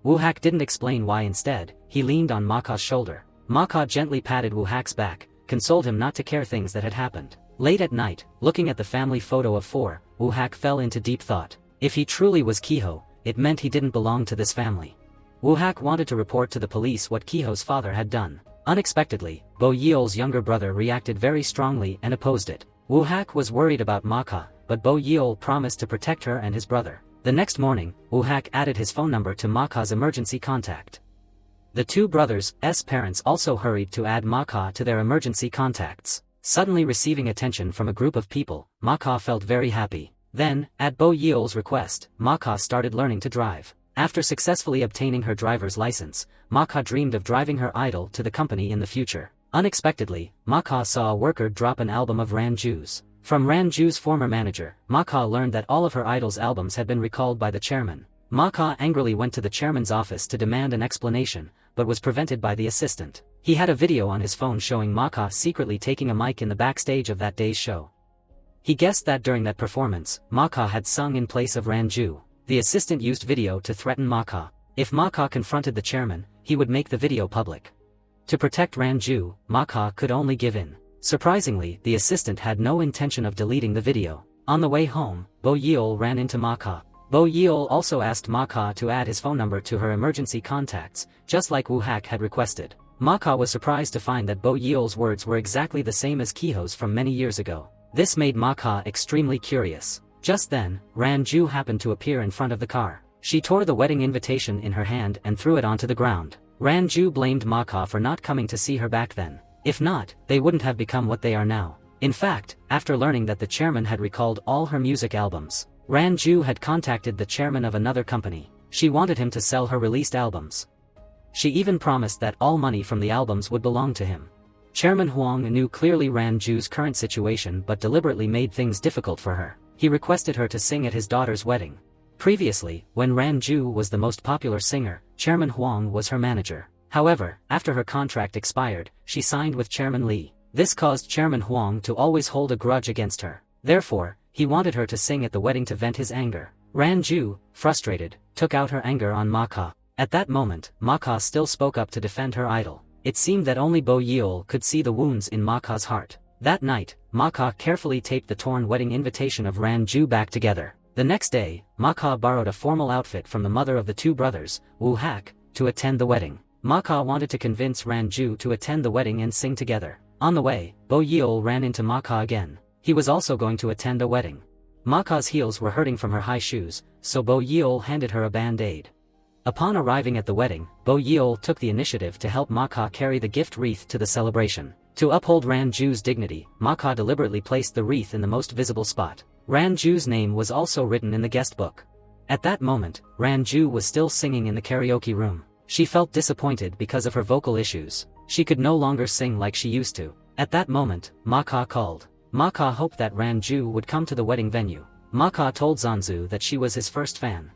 Woo-hak didn't explain why. Instead, he leaned on Ma-ka's shoulder. Ma-ka gently patted Woo-hak's back, consoled him not to care things that had happened. Late at night, looking at the family photo of four, Woo-hak fell into deep thought. If he truly was Kehoe, it meant he didn't belong to this family. Woo-hak wanted to report to the police what Kehoe's father had done. Unexpectedly, Bo Yeol's younger brother reacted very strongly and opposed it. Woo-hak was worried about Ma-ka, but Bo Yeol promised to protect her and his brother. The next morning, Woo-hak added his phone number to Ma-ka's emergency contact. The two brothers' parents also hurried to add Ma-ka to their emergency contacts. Suddenly receiving attention from a group of people, Ma-ka felt very happy. Then, at Bo Yeol's request, Ma-ka started learning to drive. After successfully obtaining her driver's license, Ma-ka dreamed of driving her idol to the company in the future. Unexpectedly, Ma-ka saw a worker drop an album of Ranju's. From Ranju's former manager, Ma-ka learned that all of her idol's albums had been recalled by the chairman. Ma-ka angrily went to the chairman's office to demand an explanation, but was prevented by the assistant. He had a video on his phone showing Ma-ka secretly taking a mic in the backstage of that day's show. He guessed that during that performance, Ma-ka had sung in place of Ranju. The assistant used video to threaten Ma-ka. If Ma-ka confronted the chairman, he would make the video public. To protect Ranju, Ma-ka could only give in. Surprisingly, the assistant had no intention of deleting the video. On the way home, Bo Yeol ran into Ma-ka. Bo Yeol also asked Ma-ka to add his phone number to her emergency contacts, just like Woo-hak had requested. Ma-ka was surprised to find that Bo Yeol's words were exactly the same as Kehoe's from many years ago. This made Ma-ka extremely curious. Just then, Ranju happened to appear in front of the car. She tore the wedding invitation in her hand and threw it onto the ground. Ranju blamed Ma-ka for not coming to see her back then. If not, they wouldn't have become what they are now. In fact, after learning that the chairman had recalled all her music albums, Ranju had contacted the chairman of another company. She wanted him to sell her released albums. She even promised that all money from the albums would belong to him. Chairman Huang knew clearly Ranju's current situation but deliberately made things difficult for her. He requested her to sing at his daughter's wedding. Previously, when Ranju was the most popular singer, Chairman Huang was her manager. However, after her contract expired, she signed with Chairman Lee. This caused Chairman Huang to always hold a grudge against her. Therefore, he wanted her to sing at the wedding to vent his anger. Ranju, frustrated, took out her anger on Ma-ka. At that moment, Ma-ka still spoke up to defend her idol. It seemed that only Bo Yeol could see the wounds in Ma-ka's heart. That night, Ma-ka carefully taped the torn wedding invitation of Ranju back together. The next day, Ma-ka borrowed a formal outfit from the mother of the two brothers, Woo-hak, to attend the wedding. Ma-ka wanted to convince Ranju to attend the wedding and sing together. On the way, Bo Yeol ran into Ma-ka again. He was also going to attend a wedding. Ma-ka's heels were hurting from her high shoes, so Bo Yeol handed her a band-aid. Upon arriving at the wedding, Bo Yeol took the initiative to help Ma-ka carry the gift wreath to the celebration. To uphold Ranju's dignity, Ma-ka deliberately placed the wreath in the most visible spot. Ranju's name was also written in the guest book. At that moment, Ranju was still singing in the karaoke room. She felt disappointed because of her vocal issues. She could no longer sing like she used to. At that moment, Ma-ka called. Ma-ka hoped that Ranju would come to the wedding venue. Ma-ka told Zanzu that she was his first fan.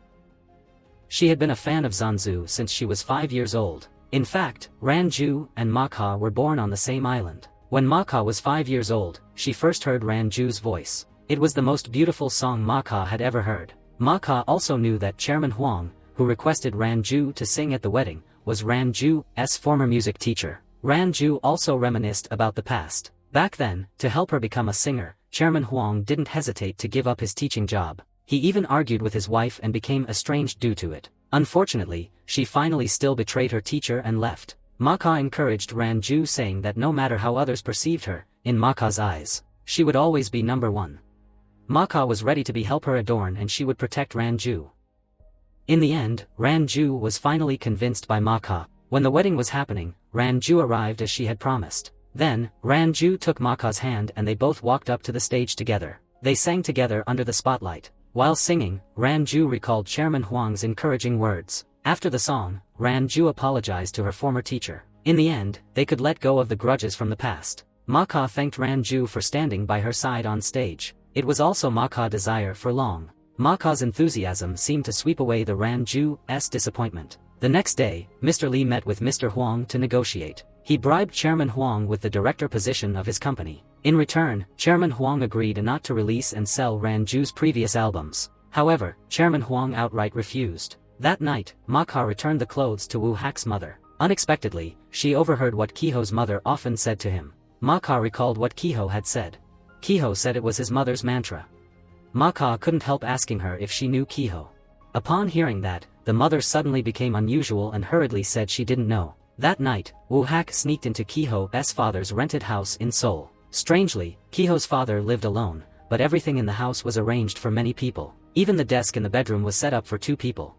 She had been a fan of Zanzu since she was 5 years old. In fact, Ranju and Ma-ka were born on the same island. When Ma-ka was 5 years old, she first heard Ranju's voice. It was the most beautiful song Ma-ka had ever heard. Ma-ka also knew that Chairman Huang, who requested Ranju to sing at the wedding, was Ranju's former music teacher. Ranju also reminisced about the past. Back then, to help her become a singer, Chairman Huang didn't hesitate to give up his teaching job. He even argued with his wife and became estranged due to it. Unfortunately, she finally still betrayed her teacher and left. Ma-ka encouraged Ranju, saying that no matter how others perceived her, in Ma-ka's eyes, she would always be number one. Ma-ka was ready to help her adorn and she would protect Ranju. In the end, Ranju was finally convinced by Ma-ka. When the wedding was happening, Ranju arrived as she had promised. Then, Ranju took Ma-ka's hand and they both walked up to the stage together. They sang together under the spotlight. While singing, Ranju recalled Chairman Huang's encouraging words. After the song, Ranju apologized to her former teacher. In the end, they could let go of the grudges from the past. Ma-ka thanked Ranju for standing by her side on stage. It was also Ma-ka's desire for long Ma Ka's enthusiasm seemed to sweep away the Ran Ju's disappointment. The next day, Mr. Li met with Mr. Huang to negotiate. He bribed Chairman Huang with the director position of his company. In return, Chairman Huang agreed not to release and sell Ran Ju's previous albums. However, Chairman Huang outright refused. That night, Ma Ka returned the clothes to Wu Hak's mother. Unexpectedly, she overheard what Kehoe's mother often said to him. Ma Ka recalled what Kehoe had said. Kehoe said it was his mother's mantra. Ma Ka couldn't help asking her if she knew Kehoe. Upon hearing that, the mother suddenly became unusual and hurriedly said she didn't know. That night, Wu Hak sneaked into Kehoe's father's rented house in Seoul. Strangely, Kehoe's father lived alone, but everything in the house was arranged for many people. Even the desk in the bedroom was set up for 2 people.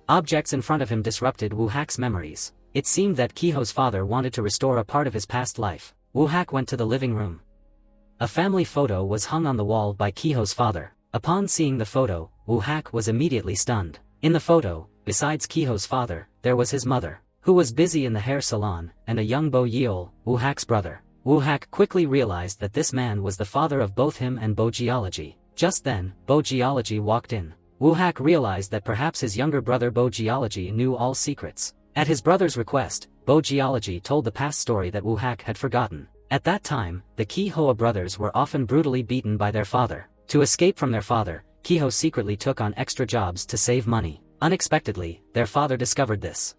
Objects in front of him disrupted Wu Hak's memories. It seemed that Kehoe's father wanted to restore a part of his past life. Wu Hak went to the living room. A family photo was hung on the wall by Kehoe's father. Upon seeing the photo, Wu Hak was immediately stunned. In the photo, besides Kehoe's father, there was his mother, who was busy in the hair salon, and a young Bo Yeol, Wu Hak's brother. Wu Hak quickly realized that this man was the father of both him and Bo Geology. Just then, Bo Geology walked in. Wu Hak realized that perhaps his younger brother Bo Geology knew all secrets. At his brother's request, Bo Geology told the past story that Wu Hak had forgotten. At that time, the Kehoe brothers were often brutally beaten by their father. To escape from their father, Kehoe secretly took on extra jobs to save money. Unexpectedly, their father discovered this.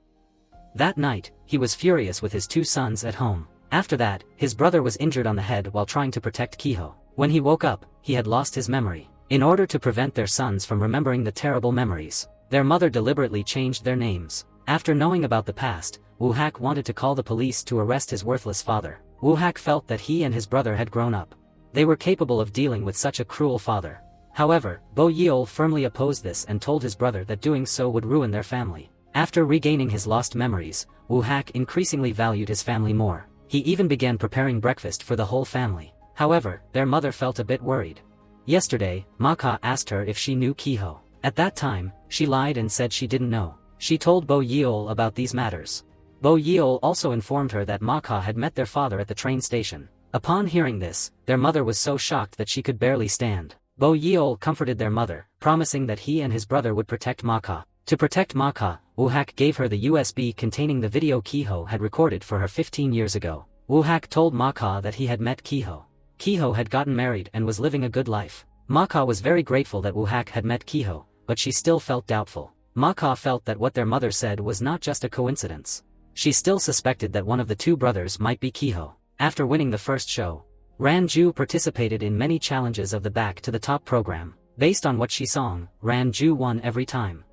That night, he was furious with his 2 sons at home. After that, his brother was injured on the head while trying to protect Kehoe. When he woke up, he had lost his memory. In order to prevent their sons from remembering the terrible memories, their mother deliberately changed their names. After knowing about the past, Wu Hak wanted to call the police to arrest his worthless father. Wu Hak felt that he and his brother had grown up. They were capable of dealing with such a cruel father. However, Bo Yeol firmly opposed this and told his brother that doing so would ruin their family. After regaining his lost memories, Wu Hak increasingly valued his family more. He even began preparing breakfast for the whole family. However, their mother felt a bit worried. Yesterday, Ma Ka asked her if she knew Kehoe. At that time, she lied and said she didn't know. She told Bo Yeol about these matters. Bo Yeol also informed her that Ma Ka had met their father at the train station. Upon hearing this, their mother was so shocked that she could barely stand. Bo Yeol comforted their mother, promising that he and his brother would protect Ma Ka. To protect Ma Ka, Wu Hak gave her the USB containing the video Kehoe had recorded for her 15 years ago. Wu Hak told Ma Ka that he had met Kehoe. Kehoe had gotten married and was living a good life. Ma Ka was very grateful that Wu Hak had met Kehoe, but she still felt doubtful. Ma Ka felt that what their mother said was not just a coincidence. She still suspected that one of the 2 brothers might be Kehoe. After winning the first show, Ran Ju participated in many challenges of the Back to the Top program. Based on what she sang, Ran Ju won every time.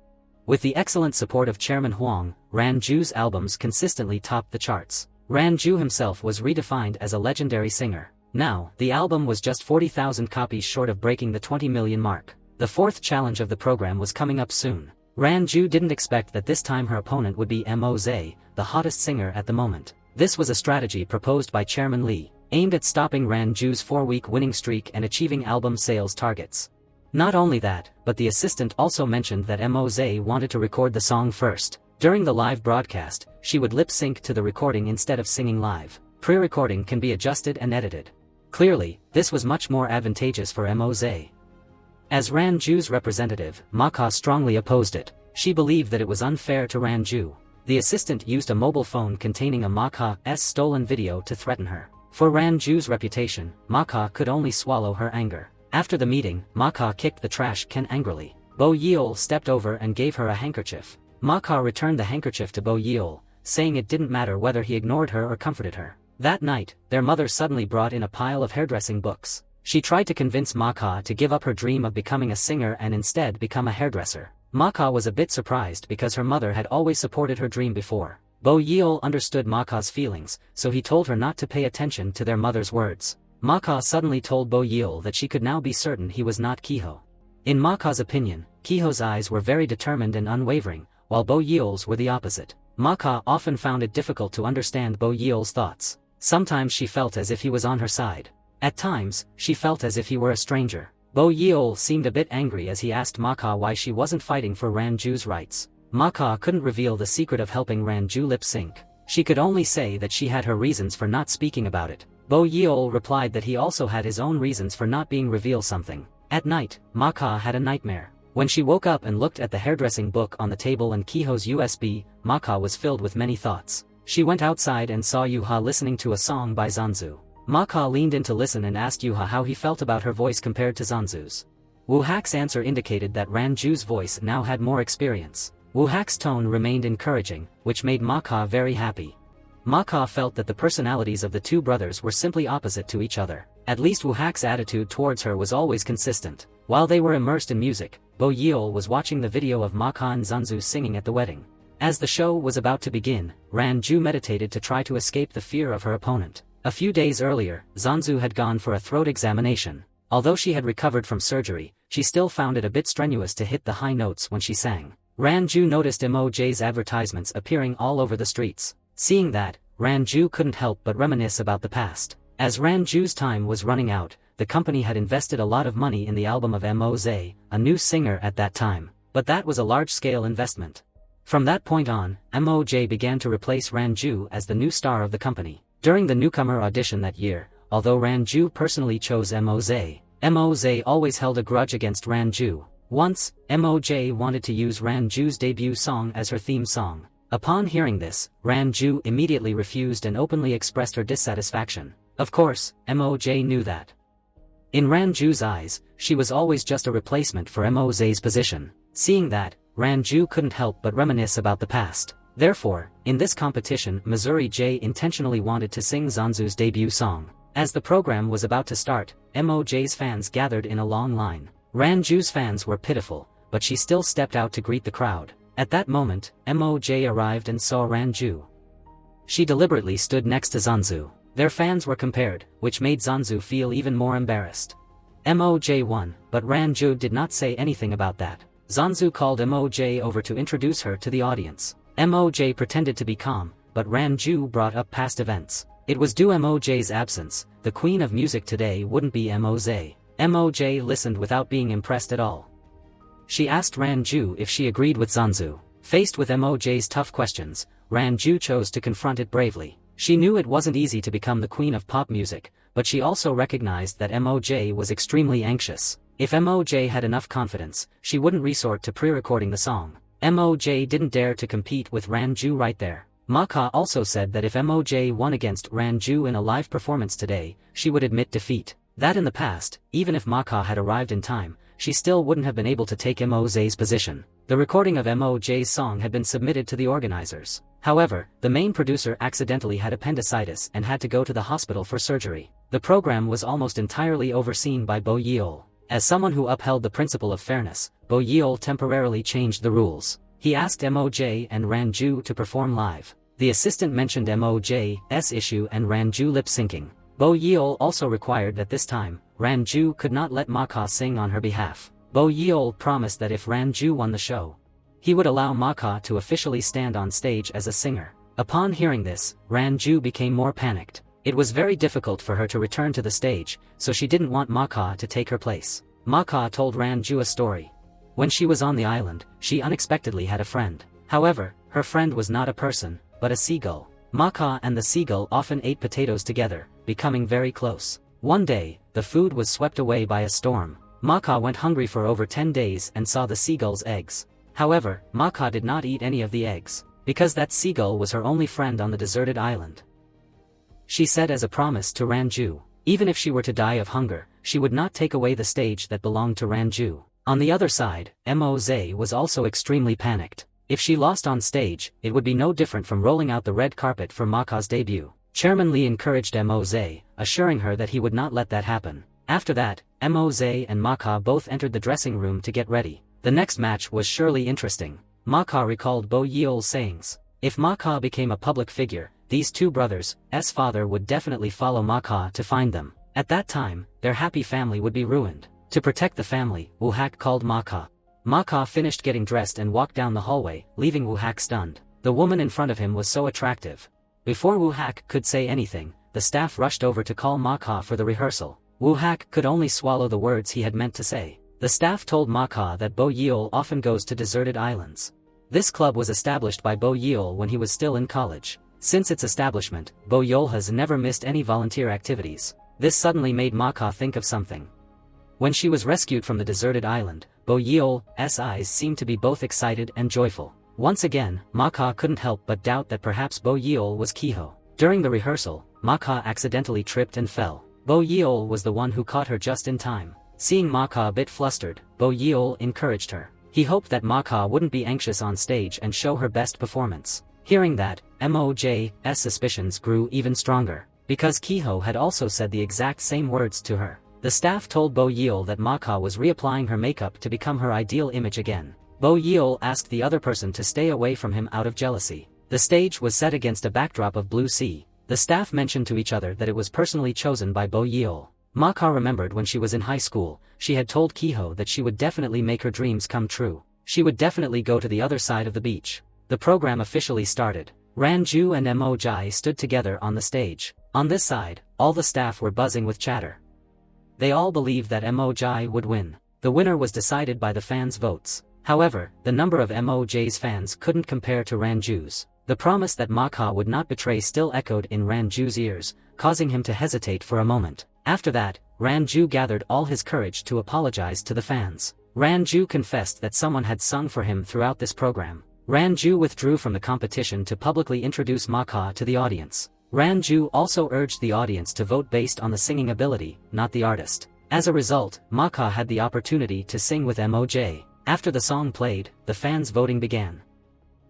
With the excellent support of Chairman Huang, Ran Ju's albums consistently topped the charts. Ran Ju himself was redefined as a legendary singer. Now, the album was just 40,000 copies short of breaking the 20 million mark. The 4th challenge of the program was coming up soon. Ran Ju didn't expect that this time her opponent would be Mo Zay, the hottest singer at the moment. This was a strategy proposed by Chairman Lee, aimed at stopping Ran Ju's 4-week winning streak and achieving album sales targets. Not only that, but the assistant also mentioned that Mo Zay wanted to record the song first. During the live broadcast, she would lip-sync to the recording instead of singing live. Pre-recording can be adjusted and edited. Clearly, this was much more advantageous for Mo Zay. As Ran Ju's representative, Ma Ka strongly opposed it. She believed that it was unfair to Ran Ju. The assistant used a mobile phone containing a Ma Ka's stolen video to threaten her. For Ran Ju's reputation, Ma Ka could only swallow her anger. After the meeting, Ma Ka kicked the trash can angrily. Bo Yeol stepped over and gave her a handkerchief. Ma Ka returned the handkerchief to Bo Yeol, saying it didn't matter whether he ignored her or comforted her. That night, their mother suddenly brought in a pile of hairdressing books. She tried to convince Ma Ka to give up her dream of becoming a singer and instead become a hairdresser. Ma Ka was a bit surprised because her mother had always supported her dream before. Bo Yeol understood Ma Ka's feelings, so he told her not to pay attention to their mother's words. Ma Ka suddenly told Bo Yeol that she could now be certain he was not Kehoe. In Ma Ka's opinion, Kehoe's eyes were very determined and unwavering, while Bo Yeol's were the opposite. Ma Ka often found it difficult to understand Bo Yeol's thoughts. Sometimes she felt as if he was on her side. At times, she felt as if he were a stranger. Bo Yeol seemed a bit angry as he asked Ma Ka why she wasn't fighting for Ran Ju's rights. Ma Ka couldn't reveal the secret of helping Ran Ju lip sync. She could only say that she had her reasons for not speaking about it. Bo Yeol replied that he also had his own reasons for not being reveal something. At night, Ma Ka had a nightmare. When she woke up and looked at the hairdressing book on the table and Kiho's USB, Maka was filled with many thoughts. She went outside and saw Yuha listening to a song by Zanzu. Maka leaned in to listen and asked Yuha how he felt about her voice compared to Zanzu's. Woohak's answer indicated that Ranju's voice now had more experience. Woohak's tone remained encouraging, which made Maka very happy. Maka felt that the personalities of the two brothers were simply opposite to each other. At least Woohak's attitude towards her was always consistent. While they were immersed in music, Bo Yeol was watching the video of Maka and Zanzu singing at the wedding. As the show was about to begin, Ranju meditated to try to escape the fear of her opponent. A few days earlier, Zanzu had gone for a throat examination. Although she had recovered from surgery, she still found it a bit strenuous to hit the high notes when she sang. Ranju noticed MOJ's advertisements appearing all over the streets. Seeing that, Ranju couldn't help but reminisce about the past. As Ranju's time was running out, the company had invested a lot of money in the album of MOZ, a new singer at that time, but that was a large-scale investment. From that point on, MOJ began to replace Ranju as the new star of the company. During the newcomer audition that year, although Ranju personally chose MOZ, MOZ always held a grudge against Ranju. Once, MOJ wanted to use Ranju's debut song as her theme song. Upon hearing this, Ranju immediately refused and openly expressed her dissatisfaction. Of course, MOJ knew that. In Ranju's eyes, she was always just a replacement for MOZ's position. Seeing that, Ranju couldn't help but reminisce about the past. Therefore, in this competition, Missouri J intentionally wanted to sing Zanzu's debut song. As the program was about to start, MOJ's fans gathered in a long line. Ranju's fans were pitiful, but she still stepped out to greet the crowd. At that moment, MOJ arrived and saw Ranju. She deliberately stood next to Zanzu. Their fans were compared, which made Zanzu feel even more embarrassed. MOJ won, but Ranju did not say anything about that. Zanzu called MOJ over to introduce her to the audience. MOJ pretended to be calm, but Ranju brought up past events. It was due MOJ's absence, the queen of music today wouldn't be MOZ. MOJ listened without being impressed at all. She asked Ranju if she agreed with Zanzu. Faced with MOJ's tough questions, Ranju chose to confront it bravely. She knew it wasn't easy to become the queen of pop music, but she also recognized that MOJ was extremely anxious. If MOJ had enough confidence, she wouldn't resort to pre-recording the song. MOJ didn't dare to compete with Ranju right there. Maka also said that if MOJ won against Ranju in a live performance today, she would admit defeat. That in the past, even if Maka had arrived in time, she still wouldn't have been able to take MOZ's position. The recording of MOJ's song had been submitted to the organizers. However, the main producer accidentally had appendicitis and had to go to the hospital for surgery. The program was almost entirely overseen by Bo Yeol. As someone who upheld the principle of fairness, Bo Yeol temporarily changed the rules. He asked MOJ and Ranju to perform live. The assistant mentioned MOJ's issue and Ranju lip-syncing. Bo Yeol also required that this time, Ranju could not let Maka sing on her behalf. Bo Yeol promised that if Ranju won the show, he would allow Maka to officially stand on stage as a singer. Upon hearing this, Ranju became more panicked. It was very difficult for her to return to the stage, so she didn't want Maka to take her place. Maka told Ranju a story. When she was on the island, she unexpectedly had a friend. However, her friend was not a person, but a seagull. Maka and the seagull often ate potatoes together, becoming very close. One day, the food was swept away by a storm. Maka went hungry for over 10 days and saw the seagull's eggs. However, Maka did not eat any of the eggs, because that seagull was her only friend on the deserted island. She said as a promise to Ranju, even if she were to die of hunger, she would not take away the stage that belonged to Ranju. On the other side, MOZ was also extremely panicked. If she lost on stage, it would be no different from rolling out the red carpet for Maka's debut. Chairman Lee encouraged MOZ, assuring her that he would not let that happen. After that, MOZ and Maka both entered the dressing room to get ready. The next match was surely interesting. Maka recalled Bo Yeol's sayings. If Maka became a public figure, these two brothers' father would definitely follow Maka to find them. At that time, their happy family would be ruined. To protect the family, Woohak called Maka. Maka finished getting dressed and walked down the hallway, leaving Woohak stunned. The woman in front of him was so attractive. Before Woohak could say anything, the staff rushed over to call Maka for the rehearsal. Woohak could only swallow the words he had meant to say. The staff told Maka that Bo Yeol often goes to deserted islands. This club was established by Bo Yeol when he was still in college. Since its establishment, Bo Yeol has never missed any volunteer activities. This suddenly made Maka think of something. When she was rescued from the deserted island, Bo Yeol's eyes seemed to be both excited and joyful. Once again, Maka couldn't help but doubt that perhaps Bo Yeol was Kiho. During the rehearsal, Maka accidentally tripped and fell. Bo Yeol was the one who caught her just in time. Seeing Maka a bit flustered, Bo Yeol encouraged her. He hoped that Maka wouldn't be anxious on stage and show her best performance. Hearing that, Moj's suspicions grew even stronger, because Kiho had also said the exact same words to her. The staff told Bo Yeol that Maka was reapplying her makeup to become her ideal image again. Bo Yeol asked the other person to stay away from him out of jealousy. The stage was set against a backdrop of blue sea. The staff mentioned to each other that it was personally chosen by Bo Yeol. Maka remembered when she was in high school, she had told Kiho that she would definitely make her dreams come true. She would definitely go to the other side of the beach. The program officially started. Ranju and Moj stood together on the stage. On this side, all the staff were buzzing with chatter. They all believed that Moj would win. The winner was decided by the fans' votes. However, the number of Moj's fans couldn't compare to Ranju's. The promise that Maka would not betray still echoed in Ranju's ears, causing him to hesitate for a moment. After that, Ranju gathered all his courage to apologize to the fans. Ranju confessed that someone had sung for him throughout this program. Ranju withdrew from the competition to publicly introduce Maka to the audience. Ranju also urged the audience to vote based on the singing ability, not the artist. As a result, Maka had the opportunity to sing with Moj. After the song played, the fans' voting began.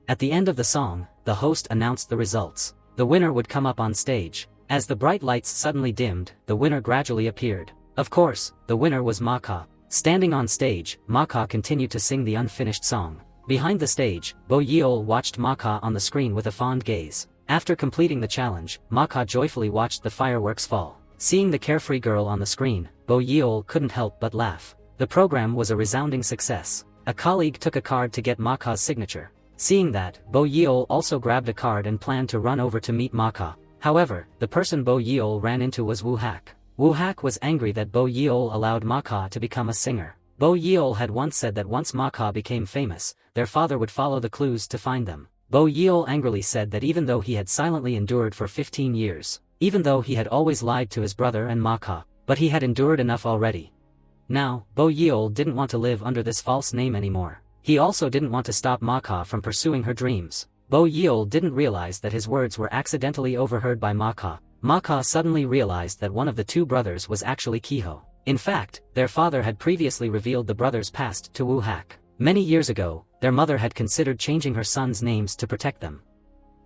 At the end of the song, the host announced the results. The winner would come up on stage. As the bright lights suddenly dimmed, the winner gradually appeared. Of course, the winner was Maka. Standing on stage, Maka continued to sing the unfinished song. Behind the stage, Bo Yeol watched Maka on the screen with a fond gaze. After completing the challenge, Maka joyfully watched the fireworks fall. Seeing the carefree girl on the screen, Bo Yeol couldn't help but laugh. The program was a resounding success. A colleague took a card to get Maka's signature. Seeing that, Bo Yeol also grabbed a card and planned to run over to meet Maka. However, the person Bo Yeol ran into was Woo Hak. Woo Hak was angry that Bo Yeol allowed Maka to become a singer. Bo Yeol had once said that once Maka became famous, their father would follow the clues to find them. Bo Yeol angrily said that even though he had silently endured for 15 years, even though he had always lied to his brother and Maka, but he had endured enough already. Now, Bo Yeol didn't want to live under this false name anymore. He also didn't want to stop Maka from pursuing her dreams. Bo Yeol didn't realize that his words were accidentally overheard by Maka. Maka suddenly realized that one of the two brothers was actually Kiho. In fact, their father had previously revealed the brothers' past to Woo Hak. Many years ago, their mother had considered changing her sons' names to protect them.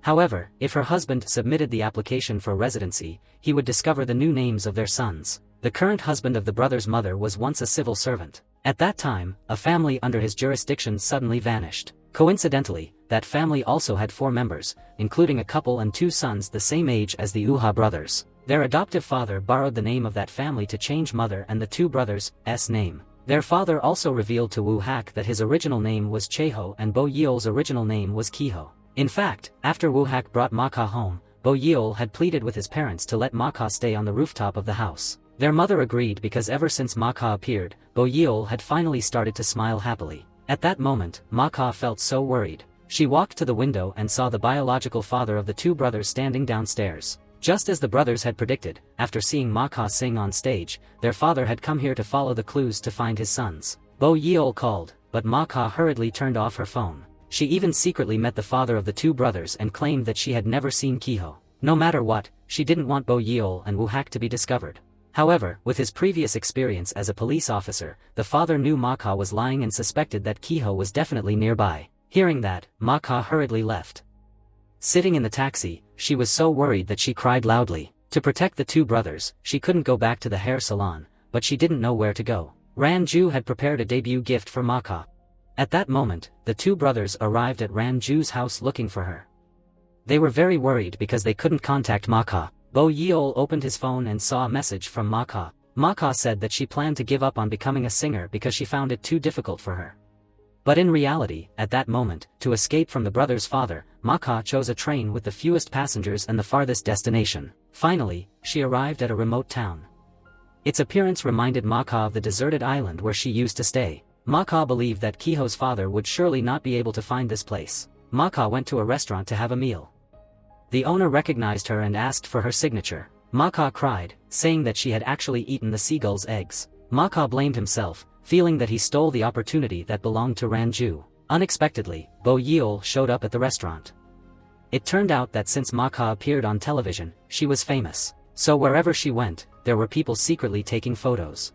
However, if her husband submitted the application for residency, he would discover the new names of their sons. The current husband of the brother's mother was once a civil servant. At that time, a family under his jurisdiction suddenly vanished. Coincidentally, that family also had 4 members, including a couple and 2 sons the same age as the Uha brothers. Their adoptive father borrowed the name of that family to change mother and the 2 brothers' name. Their father also revealed to Woo Hak that his original name was Cheho and Bo Yeol's original name was Kiho. In fact, after Woo Hak brought Maka home, Bo Yeol had pleaded with his parents to let Maka stay on the rooftop of the house. Their mother agreed because ever since Maka appeared, Bo Yeol had finally started to smile happily. At that moment, Maka felt so worried. She walked to the window and saw the biological father of the 2 brothers standing downstairs. Just as the brothers had predicted, after seeing Maka sing on stage, their father had come here to follow the clues to find his sons. Bo Yeol called, but Maka hurriedly turned off her phone. She even secretly met the father of the 2 brothers and claimed that she had never seen Kiho. No matter what, she didn't want Bo Yeol and Woo Hak to be discovered. However, with his previous experience as a police officer, the father knew Maka was lying and suspected that Kiho was definitely nearby. Hearing that, Maka hurriedly left. Sitting in the taxi, she was so worried that she cried loudly. To protect the 2 brothers, she couldn't go back to the hair salon, but she didn't know where to go. Ranju had prepared a debut gift for Maka. At that moment, the 2 brothers arrived at Ranju's house looking for her. They were very worried because they couldn't contact Maka. Bo Yeol opened his phone and saw a message from Maka. Maka said that she planned to give up on becoming a singer because she found it too difficult for her. But in reality, at that moment, to escape from the brother's father, Maka chose a train with the fewest passengers and the farthest destination. Finally, she arrived at a remote town. Its appearance reminded Maka of the deserted island where she used to stay. Maka believed that Kiho's father would surely not be able to find this place. Maka went to a restaurant to have a meal. The owner recognized her and asked for her signature. Maka cried, saying that she had actually eaten the seagull's eggs. Maka blamed himself, feeling that he stole the opportunity that belonged to Ranju. Unexpectedly, Bo Yeol showed up at the restaurant. It turned out that since Ma Ka appeared on television, she was famous. So wherever she went, there were people secretly taking photos.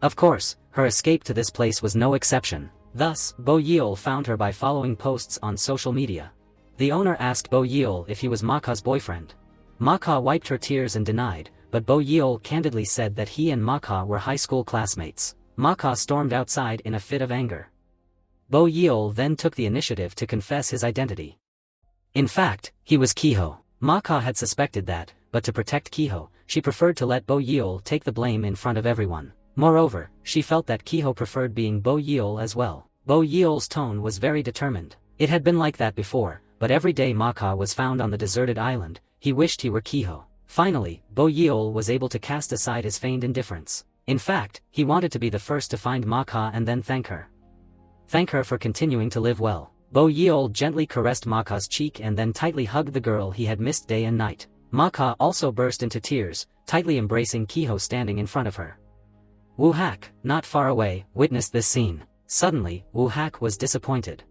Of course, her escape to this place was no exception. Thus, Bo Yeol found her by following posts on social media. The owner asked Bo Yeol if he was Ma Ka's boyfriend. Ma Ka wiped her tears and denied, but Bo Yeol candidly said that he and Ma Ka were high school classmates. Ma Ka stormed outside in a fit of anger. Bo Yeol then took the initiative to confess his identity. In fact, he was Kiho. Ma Ka had suspected that, but to protect Kiho, she preferred to let Bo Yeol take the blame in front of everyone. Moreover, she felt that Kiho preferred being Bo Yeol as well. Bo Yeol's tone was very determined. It had been like that before, but every day Ma Ka was found on the deserted island, he wished he were Kiho. Finally, Bo Yeol was able to cast aside his feigned indifference. In fact, he wanted to be the first to find Ma Ka and then thank her. Thank her for continuing to live well. Bo Yeol gently caressed Ma Ka's cheek and then tightly hugged the girl he had missed day and night. Ma Ka also burst into tears, tightly embracing Kiho standing in front of her. Woo Hak, not far away, witnessed this scene. Suddenly, Woo Hak was disappointed.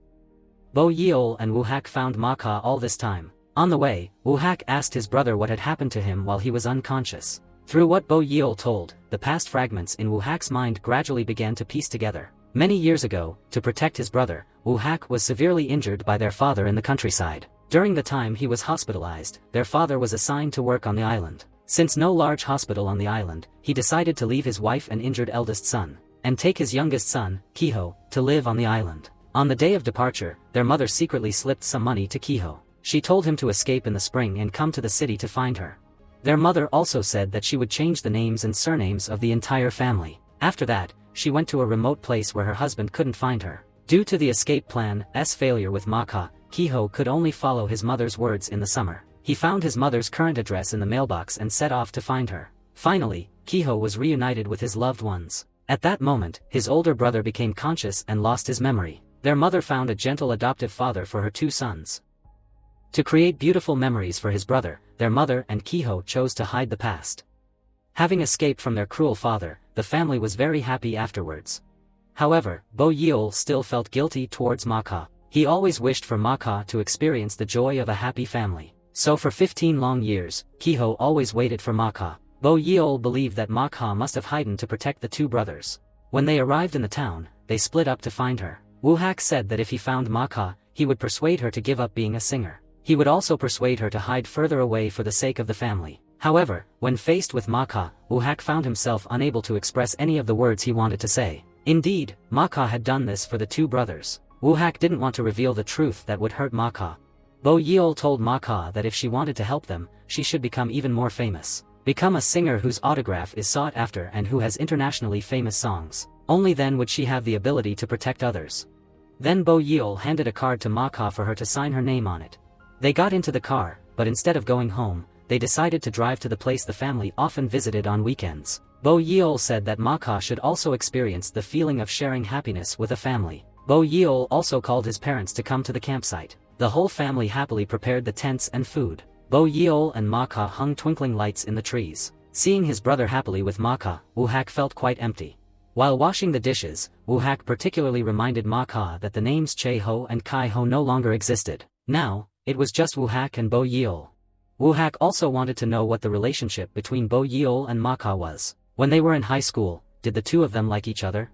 Bo Yeol and Woo Hak found Ma Ka all this time. On the way, Woo Hak asked his brother what had happened to him while he was unconscious. Through what Bo Yeol told, the past fragments in Woo Hak's mind gradually began to piece together. Many years ago, to protect his brother, Woo Hak was severely injured by their father in the countryside. During the time he was hospitalized, their father was assigned to work on the island. Since no large hospital on the island, he decided to leave his wife and injured eldest son, and take his youngest son, Kiho, to live on the island. On the day of departure, their mother secretly slipped some money to Kiho. She told him to escape in the spring and come to the city to find her. Their mother also said that she would change the names and surnames of the entire family. After that, she went to a remote place where her husband couldn't find her. Due to the escape plan's failure with Ma Ka, Kiho could only follow his mother's words in the summer. He found his mother's current address in the mailbox and set off to find her. Finally, Kiho was reunited with his loved ones. At that moment, his older brother became conscious and lost his memory. Their mother found a gentle adoptive father for her two sons. To create beautiful memories for his brother, their mother and Kiho chose to hide the past. Having escaped from their cruel father, the family was very happy afterwards. However, Bo Yeol still felt guilty towards Ma Ka. He always wished for Ma Ka to experience the joy of a happy family. So for 15 long years, Kiho always waited for Ma Ka. Bo Yeol believed that Ma Ka must have hidden to protect the two brothers. When they arrived in the town, they split up to find her. Woo Hak said that if he found Ma Ka, he would persuade her to give up being a singer. He would also persuade her to hide further away for the sake of the family. However, when faced with Ma Ka, Woo Hak found himself unable to express any of the words he wanted to say. Indeed, Ma Ka had done this for the two brothers. Woo Hak didn't want to reveal the truth that would hurt Ma Ka. Bo Yeol told Ma Ka that if she wanted to help them, she should become even more famous. Become a singer whose autograph is sought after and who has internationally famous songs. Only then would she have the ability to protect others. Then Bo Yeol handed a card to Ma Ka for her to sign her name on it. They got into the car, but instead of going home, they decided to drive to the place the family often visited on weekends. Bo Yeol said that Ma Ka should also experience the feeling of sharing happiness with a family. Bo Yeol also called his parents to come to the campsite. The whole family happily prepared the tents and food. Bo Yeol and Ma Ka hung twinkling lights in the trees. Seeing his brother happily with Ma Ka, Woo Hak felt quite empty. While washing the dishes, Woo Hak particularly reminded Ma Ka that the names Che Ho and Kai Ho no longer existed. Now, it was just Woo Hak and Bo Yeol. Woo Hak also wanted to know what the relationship between Bo Yeol and Ma Ka was. When they were in high school, did the two of them like each other?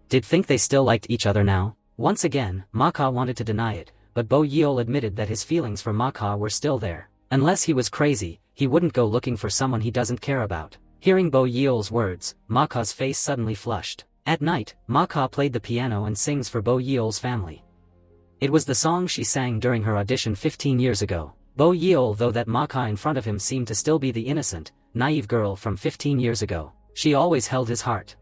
Did think they still liked each other now? Once again, Ma Ka wanted to deny it, but Bo Yeol admitted that his feelings for Ma Ka were still there. Unless he was crazy, he wouldn't go looking for someone he doesn't care about. Hearing Bo Yeol's words, Ma Ka's face suddenly flushed. At night, Ma Ka played the piano and sings for Bo Yeol's family. It was the song she sang during her audition 15 years ago. Bo Yeol, though that Ma Ka in front of him seemed to still be the innocent, naive girl from 15 years ago, she always held his heart.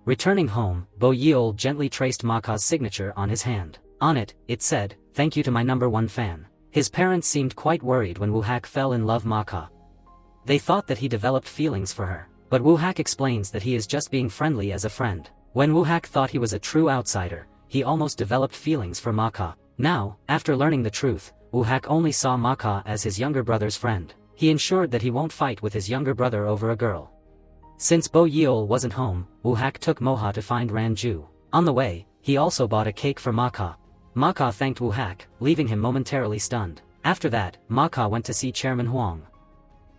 Returning home, Bo Yeol gently traced Ma Ka's signature on his hand. On it, it said, "Thank you to my #1 fan." His parents seemed quite worried when Woo Hak fell in love Ma Ka. They thought that he developed feelings for her, but Woo Hak explains that he is just being friendly as a friend. When Woo Hak thought he was a true outsider, he almost developed feelings for Ma Ka. Now, after learning the truth, Woo Hak only saw Ma Ka as his younger brother's friend. He ensured that he won't fight with his younger brother over a girl. Since Bo Yeol wasn't home, Woo Hak took Moha to find Ranju. On the way, he also bought a cake for Ma Ka. Ma Ka thanked Woo Hak, leaving him momentarily stunned. After that, Ma Ka went to see Chairman Huang.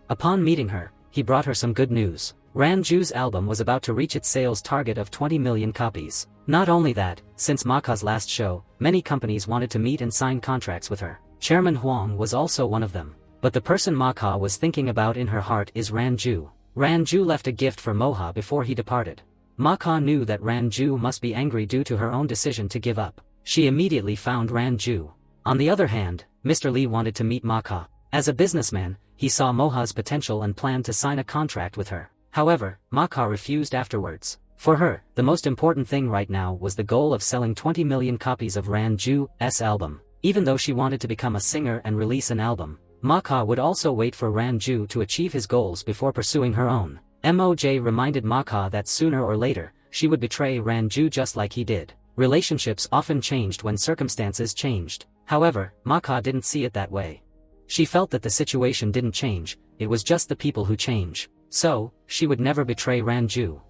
Upon meeting her, he brought her some good news. Ranju's album was about to reach its sales target of 20 million copies. Not only that, since Ma Ka's last show, many companies wanted to meet and sign contracts with her. Chairman Huang was also one of them. But the person Ma Ka was thinking about in her heart is Ranju. Ranju left a gift for Moha before he departed. Ma Ka knew that Ranju must be angry due to her own decision to give up. She immediately found Ranju. On the other hand, Mr. Lee wanted to meet Ma Ka. As a businessman, he saw Moha's potential and planned to sign a contract with her. However, Ma Ka refused afterwards. For her, the most important thing right now was the goal of selling 20 million copies of Ranju's album. Even though she wanted to become a singer and release an album, Ma Ka would also wait for Ranju to achieve his goals before pursuing her own. Moj reminded Ma Ka that sooner or later, she would betray Ranju just like he did. Relationships often changed when circumstances changed. However, Ma Ka didn't see it that way. She felt that the situation didn't change, it was just the people who change. So, she would never betray Ranju.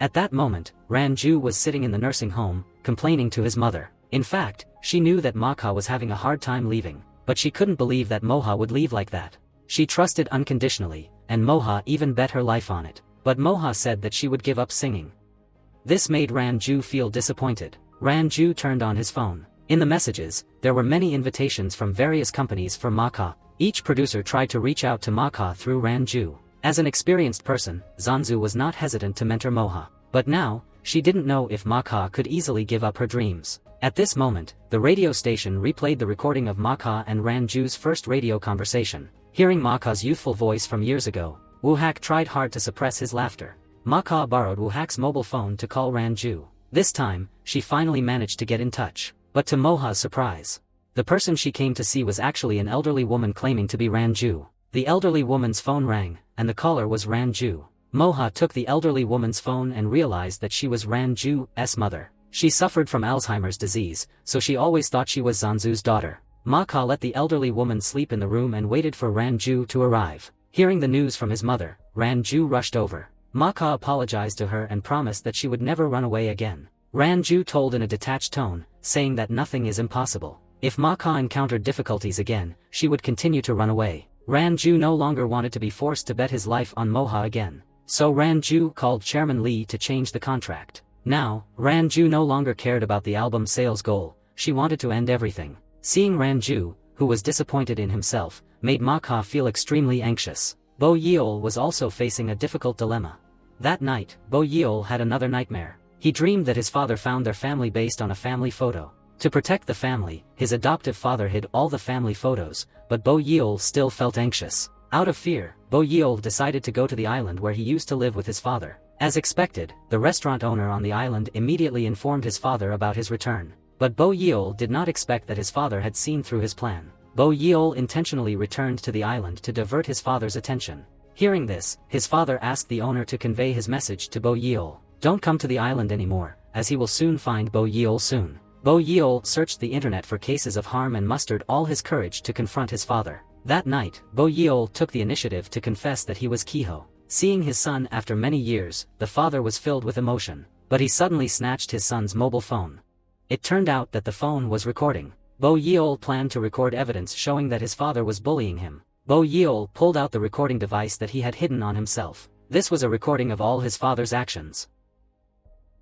At that moment, Ranju was sitting in the nursing home, complaining to his mother. In fact, she knew that Ma Ka was having a hard time leaving, but she couldn't believe that Moha would leave like that. She trusted unconditionally, and Moha even bet her life on it. But Moha said that she would give up singing. This made Ranju feel disappointed. Ranju turned on his phone. In the messages, there were many invitations from various companies for Ma Ka. Each producer tried to reach out to Ma Ka through Ranju. As an experienced person, Zanzu was not hesitant to mentor Moha. But now, she didn't know if Ma Ka could easily give up her dreams. At this moment, the radio station replayed the recording of Ma Ka and Ranju's first radio conversation. Hearing Ma Ka's youthful voice from years ago, Woo Hak tried hard to suppress his laughter. Ma Ka borrowed Woo Hak's mobile phone to call Ranju. This time, she finally managed to get in touch. But to Moha's surprise, the person she came to see was actually an elderly woman claiming to be Ranju. The elderly woman's phone rang, and the caller was Ranju. Moha took the elderly woman's phone and realized that she was Ranju's mother. She suffered from Alzheimer's disease, so she always thought she was Zanzu's daughter. Ma Ka let the elderly woman sleep in the room and waited for Ranju to arrive. Hearing the news from his mother, Ranju rushed over. Ma Ka apologized to her and promised that she would never run away again. Ranju told in a detached tone, saying that nothing is impossible. If Ma Ka encountered difficulties again, she would continue to run away. Ranju no longer wanted to be forced to bet his life on Moha again. So Ranju called Chairman Lee to change the contract. Now, Ranju no longer cared about the album sales goal, she wanted to end everything. Seeing Ranju, who was disappointed in himself, made Ma Ka feel extremely anxious. Bo Yeol was also facing a difficult dilemma. That night, Bo Yeol had another nightmare. He dreamed that his father found their family based on a family photo. To protect the family, his adoptive father hid all the family photos, but Bo Yeol still felt anxious. Out of fear, Bo Yeol decided to go to the island where he used to live with his father. As expected, the restaurant owner on the island immediately informed his father about his return. But Bo Yeol did not expect that his father had seen through his plan. Bo Yeol intentionally returned to the island to divert his father's attention. Hearing this, his father asked the owner to convey his message to Bo Yeol. Don't come to the island anymore, as he will soon find Bo Yeol soon. Bo Yeol searched the internet for cases of harm and mustered all his courage to confront his father. That night, Bo Yeol took the initiative to confess that he was Kiho. Seeing his son after many years, the father was filled with emotion. But he suddenly snatched his son's mobile phone. It turned out that the phone was recording. Bo Yeol planned to record evidence showing that his father was bullying him. Bo Yeol pulled out the recording device that he had hidden on himself. This was a recording of all his father's actions.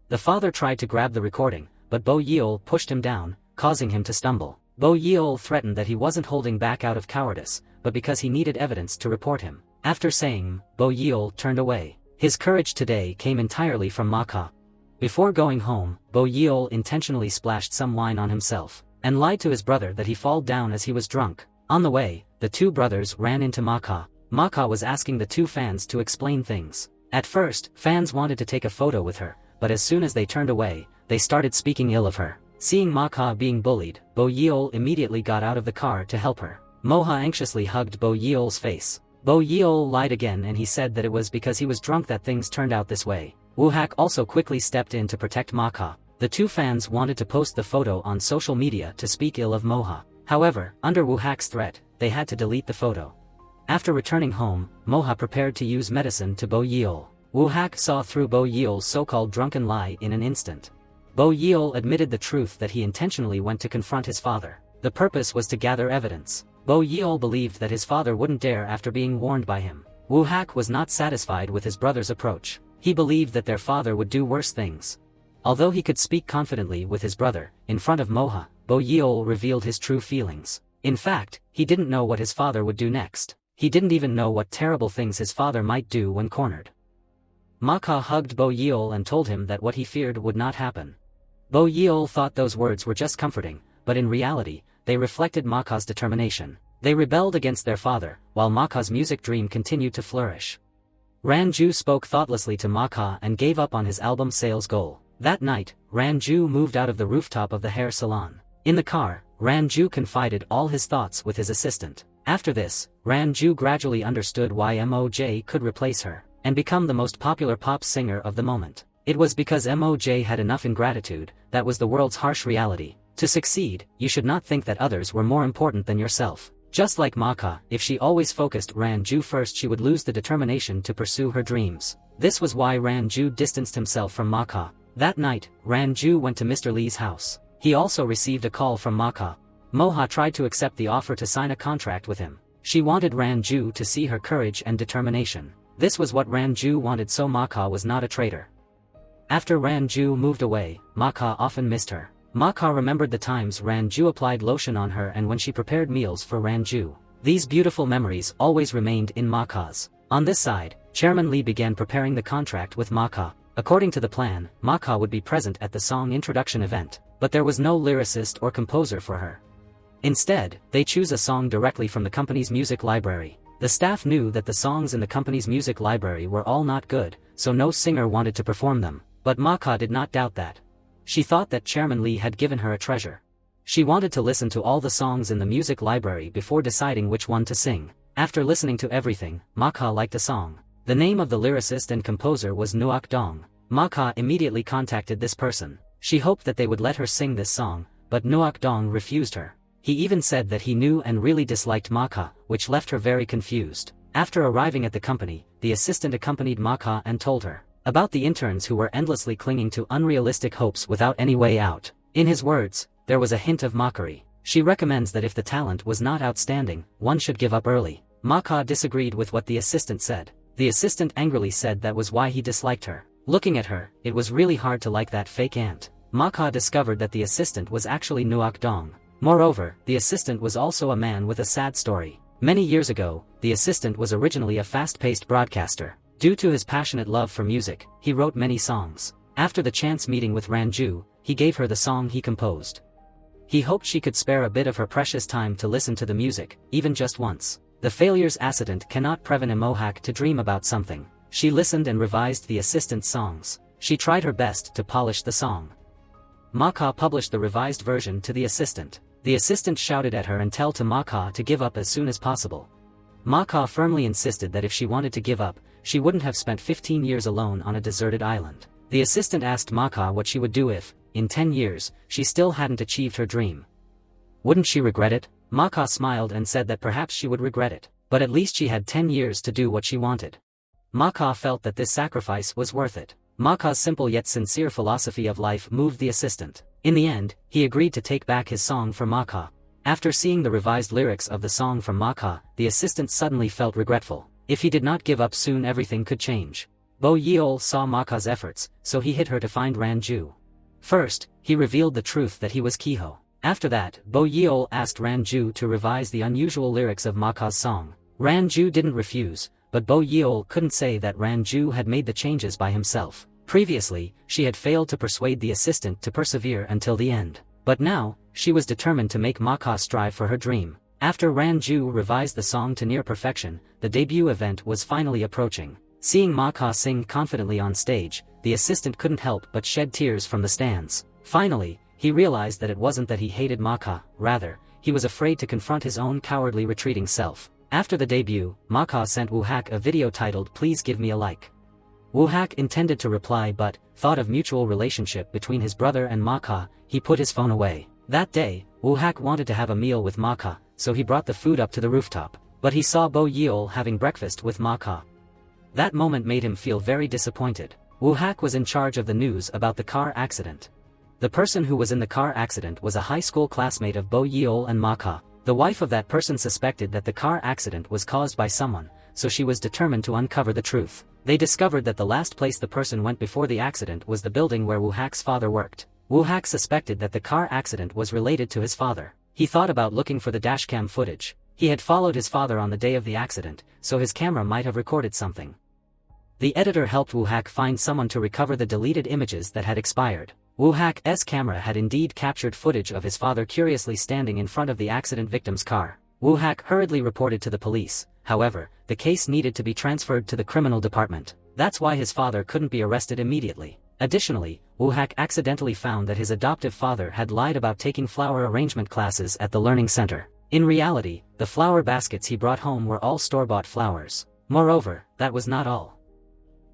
The father tried to grab the recording, but Bo Yeol pushed him down, causing him to stumble. Bo Yeol threatened that he wasn't holding back out of cowardice, but because he needed evidence to report him. After saying, Bo Yeol turned away. His courage today came entirely from Ma Ka. Before going home, Bo Yeol intentionally splashed some wine on himself, and lied to his brother that he fall down as he was drunk. On the way, the two brothers ran into Ma Ka. Ma Ka was asking the two fans to explain things. At first, fans wanted to take a photo with her, but as soon as they turned away, they started speaking ill of her. Seeing Ma Ka being bullied, Bo Yeol immediately got out of the car to help her. Moha anxiously hugged Bo Yeol's face. Bo Yeol lied again and he said that it was because he was drunk that things turned out this way. Woo Hak also quickly stepped in to protect Ma Ka. The two fans wanted to post the photo on social media to speak ill of Moha. However, under Woo Hak's threat, they had to delete the photo. After returning home, Moha prepared to use medicine to Bo Yeol. Wu Hak saw through Bo Yeol's so-called drunken lie in an instant. Bo Yeol admitted the truth that he intentionally went to confront his father. The purpose was to gather evidence. Bo Yeol believed that his father wouldn't dare after being warned by him. Wu Hak was not satisfied with his brother's approach. He believed that their father would do worse things. Although he could speak confidently with his brother, in front of Moha, Bo Yeol revealed his true feelings. In fact, he didn't know what his father would do next. He didn't even know what terrible things his father might do when cornered. Maka hugged Bo Yeol and told him that what he feared would not happen. Bo Yeol thought those words were just comforting, but in reality, they reflected Maka's determination. They rebelled against their father, while Maka's music dream continued to flourish. Ranju spoke thoughtlessly to Maka and gave up on his album sales goal. That night, Ranju moved out of the rooftop of the hair salon. In the car, Ranju confided all his thoughts with his assistant. After this, Ranju gradually understood why MOJ could replace her and become the most popular pop singer of the moment. It was because MOJ had enough ingratitude. That was the world's harsh reality. To succeed, you should not think that others were more important than yourself. Just like Maka, if she always focused Ranju first, she would lose the determination to pursue her dreams. This was why Ranju distanced himself from Maka. That night, Ranju went to Mr. Lee's house. He also received a call from Maka. Moha tried to accept the offer to sign a contract with him. She wanted Ranju to see her courage and determination. This was what Ranju wanted, so Maka was not a traitor. After Ranju moved away, Maka often missed her. Maka remembered the times Ranju applied lotion on her and when she prepared meals for Ranju. These beautiful memories always remained in Maka's. On this side, Chairman Lee began preparing the contract with Maka. According to the plan, Maka would be present at the song introduction event, but there was no lyricist or composer for her. Instead, they choose a song directly from the company's music library. The staff knew that the songs in the company's music library were all not good, so no singer wanted to perform them, but Maka did not doubt that. She thought that Chairman Lee had given her a treasure. She wanted to listen to all the songs in the music library before deciding which one to sing. After listening to everything, Maka liked a song. The name of the lyricist and composer was Nuok Dong. Maka immediately contacted this person. She hoped that they would let her sing this song, but Nuok Dong refused her. He even said that he knew and really disliked Maka, which left her very confused. After arriving at the company, the assistant accompanied Maka and told her about the interns who were endlessly clinging to unrealistic hopes without any way out. In his words, there was a hint of mockery. She recommends that if the talent was not outstanding, one should give up early. Maka disagreed with what the assistant said. The assistant angrily said that was why he disliked her. Looking at her, it was really hard to like that fake aunt. Maka discovered that the assistant was actually Nuok Dong. Moreover, the assistant was also a man with a sad story. Many years ago, the assistant was originally a fast-paced broadcaster. Due to his passionate love for music, he wrote many songs. After the chance meeting with Ranju, he gave her the song he composed. He hoped she could spare a bit of her precious time to listen to the music, even just once. The failure's accident cannot prevent a Mohak to dream about something. She listened and revised the assistant's songs. She tried her best to polish the song. Maka published the revised version to the assistant. The assistant shouted at her and told Maka to give up as soon as possible. Maka firmly insisted that if she wanted to give up, she wouldn't have spent 15 years alone on a deserted island. The assistant asked Maka what she would do if, in 10 years, she still hadn't achieved her dream. Wouldn't she regret it? Maka smiled and said that perhaps she would regret it, but at least she had 10 years to do what she wanted. Maka felt that this sacrifice was worth it. Maka's simple yet sincere philosophy of life moved the assistant. In the end, he agreed to take back his song for Maka. After seeing the revised lyrics of the song from Maka, the assistant suddenly felt regretful. If he did not give up soon, everything could change. Bo Yeol saw Maka's efforts, so he hid her to find Ranju. First, he revealed the truth that he was Kiho. After that, Bo Yeol asked Ranju to revise the unusual lyrics of Maka's song. Ranju didn't refuse, but Bo Yeol couldn't say that Ranju had made the changes by himself. Previously, she had failed to persuade the assistant to persevere until the end. But now, she was determined to make Maka strive for her dream. After Ranju revised the song to near perfection, the debut event was finally approaching. Seeing Maka sing confidently on stage, the assistant couldn't help but shed tears from the stands. Finally, he realized that it wasn't that he hated Maka, rather, he was afraid to confront his own cowardly retreating self. After the debut, Maka sent Wu Hak a video titled "Please Give Me a Like." Wu Hak intended to reply but thought of mutual relationship between his brother and Maka. He put his phone away. That day, Wu Hak wanted to have a meal with Maka, so he brought the food up to the rooftop. But he saw Bo Yeol having breakfast with Maka. That moment made him feel very disappointed. Wu Hak was in charge of the news about the car accident. The person who was in the car accident was a high school classmate of Bo Yeol and Ma Ka. The wife of that person suspected that the car accident was caused by someone, so she was determined to uncover the truth. They discovered that the last place the person went before the accident was the building where Wu Hak's father worked. Wu Hak suspected that the car accident was related to his father. He thought about looking for the dashcam footage. He had followed his father on the day of the accident, so his camera might have recorded something. The editor helped Wu Hak find someone to recover the deleted images that had expired. Wu Hak's camera had indeed captured footage of his father curiously standing in front of the accident victim's car. Wu Hak hurriedly reported to the police. However, the case needed to be transferred to the criminal department. That's why his father couldn't be arrested immediately. Additionally, Wu Hak accidentally found that his adoptive father had lied about taking flower arrangement classes at the learning center. In reality, the flower baskets he brought home were all store-bought flowers. Moreover, that was not all.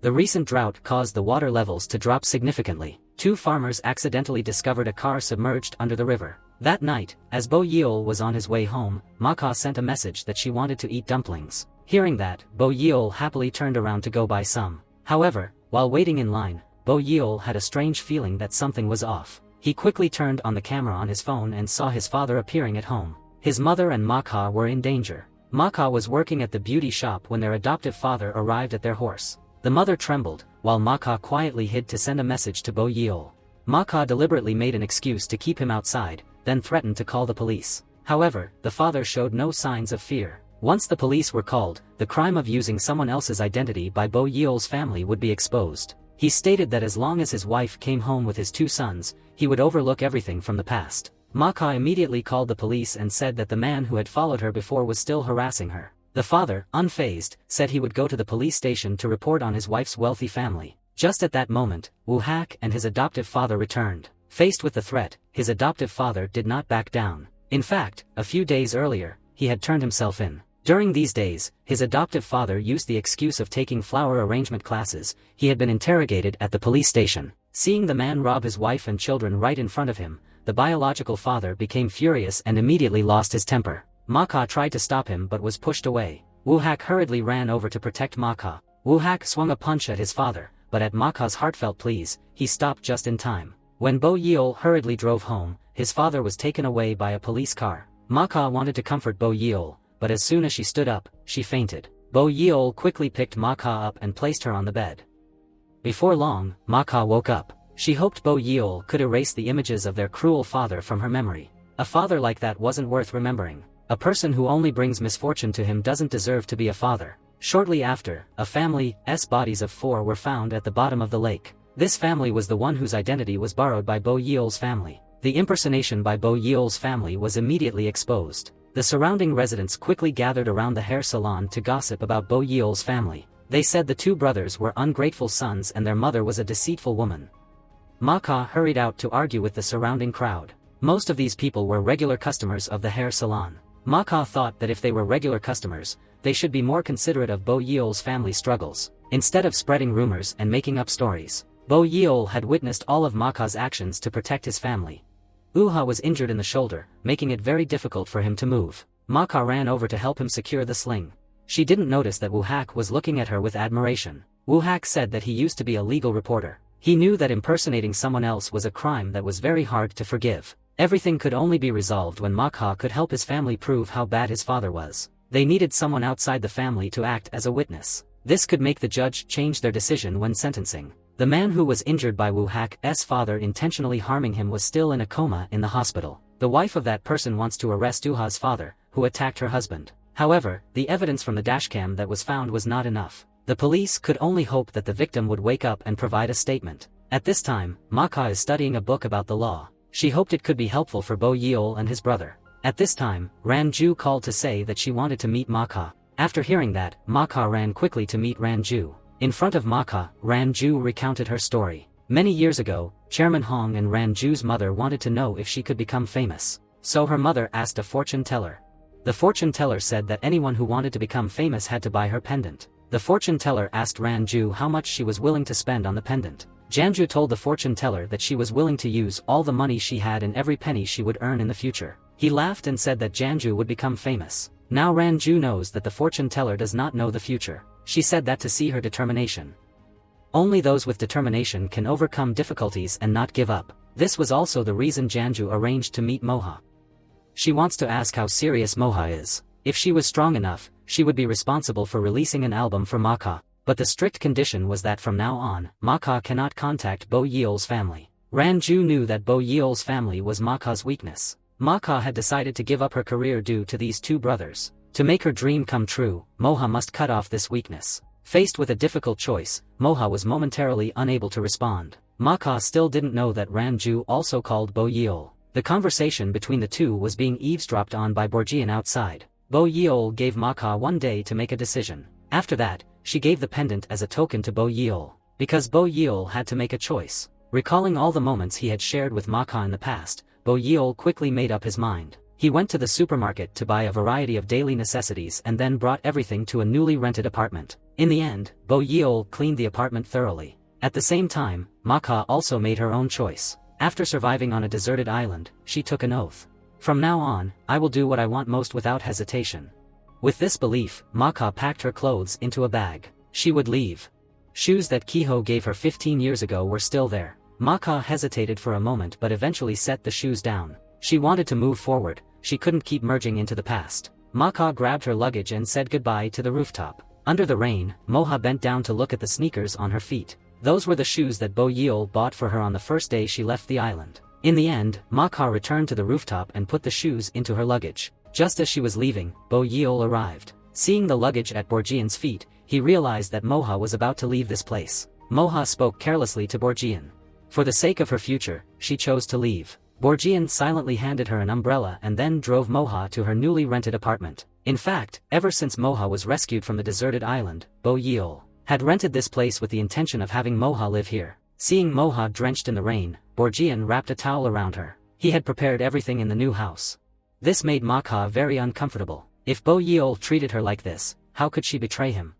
The recent drought caused the water levels to drop significantly. 2 farmers accidentally discovered a car submerged under the river. That night, as Bo Yeol was on his way home, Ma Ka sent a message that she wanted to eat dumplings. Hearing that, Bo Yeol happily turned around to go buy some. However, while waiting in line, Bo Yeol had a strange feeling that something was off. He quickly turned on the camera on his phone and saw his father appearing at home. His mother and Ma Ka were in danger. Ma Ka was working at the beauty shop when their adoptive father arrived at their horse. The mother trembled, while Ma Ka quietly hid to send a message to Bo Yeol. Ma Ka deliberately made an excuse to keep him outside, then threatened to call the police. However, the father showed no signs of fear. Once the police were called, the crime of using someone else's identity by Bo Yeol's family would be exposed. He stated that as long as his wife came home with his 2 sons, he would overlook everything from the past. Ma Ka immediately called the police and said that the man who had followed her before was still harassing her. The father, unfazed, said he would go to the police station to report on his wife's wealthy family. Just at that moment, Wu Hak and his adoptive father returned. Faced with the threat, his adoptive father did not back down. In fact, a few days earlier, he had turned himself in. During these days, his adoptive father used the excuse of taking flower arrangement classes. He had been interrogated at the police station. Seeing the man rob his wife and children right in front of him, the biological father became furious and immediately lost his temper. Ma Ka tried to stop him but was pushed away. Wu Hak hurriedly ran over to protect Ma Ka. Wu Hak swung a punch at his father, but at Ma Ka's heartfelt pleas, he stopped just in time. When Bo Yeol hurriedly drove home, his father was taken away by a police car. Ma Ka wanted to comfort Bo Yeol, but as soon as she stood up, she fainted. Bo Yeol quickly picked Ma Ka up and placed her on the bed. Before long, Ma Ka woke up. She hoped Bo Yeol could erase the images of their cruel father from her memory. A father like that wasn't worth remembering. A person who only brings misfortune to him doesn't deserve to be a father. Shortly after, a family's bodies of 4 were found at the bottom of the lake. This family was the one whose identity was borrowed by Bo Yeol's family. The impersonation by Bo Yeol's family was immediately exposed. The surrounding residents quickly gathered around the hair salon to gossip about Bo Yeol's family. They said the 2 brothers were ungrateful sons and their mother was a deceitful woman. Ma Ka hurried out to argue with the surrounding crowd. Most of these people were regular customers of the hair salon. Ma Ka thought that if they were regular customers, they should be more considerate of Bo Yeol's family struggles, instead of spreading rumors and making up stories. Bo Yeol had witnessed all of Ma Ka's actions to protect his family. Uha was injured in the shoulder, making it very difficult for him to move. Ma Ka ran over to help him secure the sling. She didn't notice that Wu Hak was looking at her with admiration. Wu Hak said that he used to be a legal reporter. He knew that impersonating someone else was a crime that was very hard to forgive. Everything could only be resolved when Ma Ka could help his family prove how bad his father was. They needed someone outside the family to act as a witness. This could make the judge change their decision when sentencing. The man who was injured by Wu Hak's father intentionally harming him was still in a coma in the hospital. The wife of that person wants to arrest Uha's father, who attacked her husband. However, the evidence from the dashcam that was found was not enough. The police could only hope that the victim would wake up and provide a statement. At this time, Ma Ka is studying a book about the law. She hoped it could be helpful for Bo Yeol and his brother. At this time, Ranju called to say that she wanted to meet Ma Ka. After hearing that, Ma Ka ran quickly to meet Ranju. In front of Ma Ka, Ranju recounted her story. Many years ago, Chairman Hong and Ranju's mother wanted to know if she could become famous. So her mother asked a fortune teller. The fortune teller said that anyone who wanted to become famous had to buy her pendant. The fortune teller asked Ranju how much she was willing to spend on the pendant. Janju told the fortune teller that she was willing to use all the money she had and every penny she would earn in the future. He laughed and said that Janju would become famous. Now Ranju knows that the fortune teller does not know the future. She said that to see her determination. Only those with determination can overcome difficulties and not give up. This was also the reason Janju arranged to meet Moha. She wants to ask how serious Moha is. If she was strong enough, she would be responsible for releasing an album for Maka, but the strict condition was that from now on, Maka cannot contact Bo Yeol's family. Ranju knew that Bo Yeol's family was Maka's weakness. Maka had decided to give up her career due to these two brothers. To make her dream come true, Moha must cut off this weakness. Faced with a difficult choice, Moha was momentarily unable to respond. Maka still didn't know that Ranju also called Bo Yeol. The conversation between the two was being eavesdropped on by Borjian outside. Bo Yeol gave Maka one day to make a decision. After that, she gave the pendant as a token to Bo Yeol. Because Bo Yeol had to make a choice. Recalling all the moments he had shared with Maka in the past, Bo Yeol quickly made up his mind. He went to the supermarket to buy a variety of daily necessities and then brought everything to a newly rented apartment. In the end, Bo Yeol cleaned the apartment thoroughly. At the same time, Maka also made her own choice. After surviving on a deserted island, she took an oath. From now on, I will do what I want most without hesitation. With this belief, Maka packed her clothes into a bag. She would leave. Shoes that Kiho gave her 15 years ago were still there. Maka hesitated for a moment but eventually set the shoes down. She wanted to move forward, she couldn't keep merging into the past. Maka grabbed her luggage and said goodbye to the rooftop. Under the rain, Moha bent down to look at the sneakers on her feet. Those were the shoes that Bo Yeol bought for her on the first day she left the island. In the end, Maka returned to the rooftop and put the shoes into her luggage. Just as she was leaving, Bo Yeol arrived. Seeing the luggage at Borjian's feet, he realized that Moha was about to leave this place. Moha spoke carelessly to Borjian. For the sake of her future, she chose to leave. Borjian silently handed her an umbrella and then drove Moha to her newly rented apartment. In fact, ever since Moha was rescued from the deserted island, Bo Yeol had rented this place with the intention of having Moha live here. Seeing Moha drenched in the rain, Borjian wrapped a towel around her. He had prepared everything in the new house. This made Maka very uncomfortable. If Bo Yeol treated her like this, how could she betray him?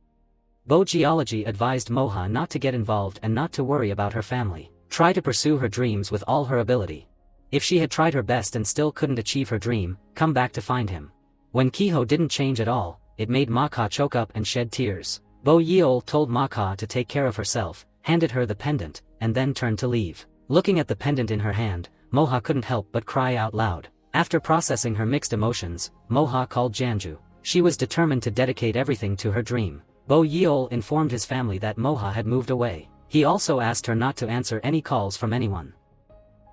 Bo Geology advised Moha not to get involved and not to worry about her family. Try to pursue her dreams with all her ability. If she had tried her best and still couldn't achieve her dream, come back to find him. When Kiho didn't change at all, it made Maka choke up and shed tears. Bo Yeol told Maka to take care of herself, handed her the pendant, and then turned to leave. Looking at the pendant in her hand, Moha couldn't help but cry out loud. After processing her mixed emotions, Moha called Janju. She was determined to dedicate everything to her dream. Bo Yeol informed his family that Moha had moved away. He also asked her not to answer any calls from anyone.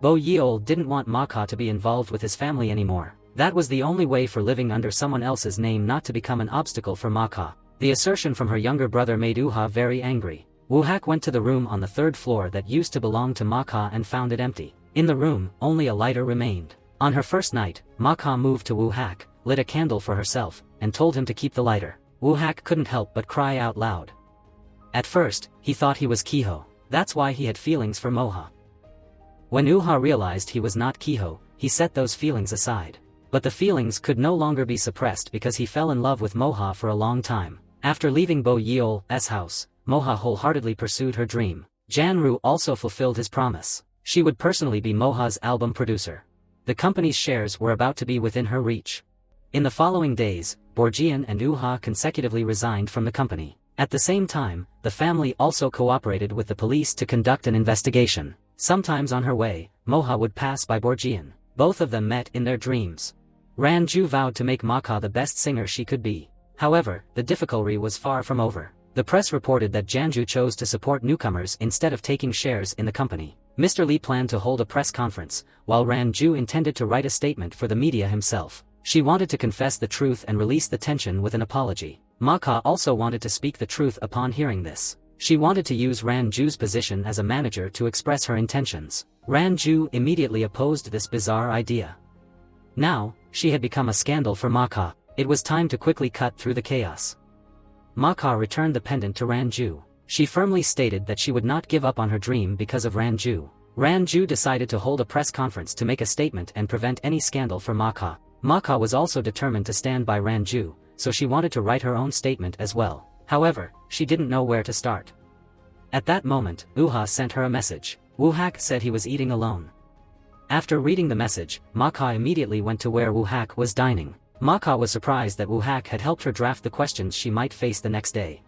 Bo Yeol didn't want Maka to be involved with his family anymore. That was the only way for living under someone else's name not to become an obstacle for Maka. The assertion from her younger brother made Uha very angry. Woohak went to the room on the third floor that used to belong to Maka and found it empty. In the room, only a lighter remained. On her first night, Maka moved to Woohak, lit a candle for herself, and told him to keep the lighter. Woohak couldn't help but cry out loud. At first, he thought he was Kiho. That's why he had feelings for Moha. When Uha realized he was not Kiho, he set those feelings aside. But the feelings could no longer be suppressed because he fell in love with Moha for a long time. After leaving Bo Yeol's house, Moha wholeheartedly pursued her dream. Janru also fulfilled his promise. She would personally be Moha's album producer. The company's shares were about to be within her reach. In the following days, Borjian and Uha consecutively resigned from the company. At the same time, the family also cooperated with the police to conduct an investigation. Sometimes on her way, Moha would pass by Borjian. Both of them met in their dreams. Ranju vowed to make Maka the best singer she could be. However, the difficulty was far from over. The press reported that Janju chose to support newcomers instead of taking shares in the company. Mr. Lee planned to hold a press conference, while Ranju intended to write a statement for the media himself. She wanted to confess the truth and release the tension with an apology. Maka also wanted to speak the truth upon hearing this. She wanted to use Ranju's position as a manager to express her intentions. Ranju immediately opposed this bizarre idea. Now, she had become a scandal for Maka. It was time to quickly cut through the chaos. Maka returned the pendant to Ranju. She firmly stated that she would not give up on her dream because of Ranju. Ranju decided to hold a press conference to make a statement and prevent any scandal for Maka. Maka was also determined to stand by Ranju, so she wanted to write her own statement as well. However, she didn't know where to start. At that moment, Uha sent her a message. Woohak said he was eating alone. After reading the message, Maka immediately went to where Woohak was dining. Maka was surprised that Woohak had helped her draft the questions she might face the next day.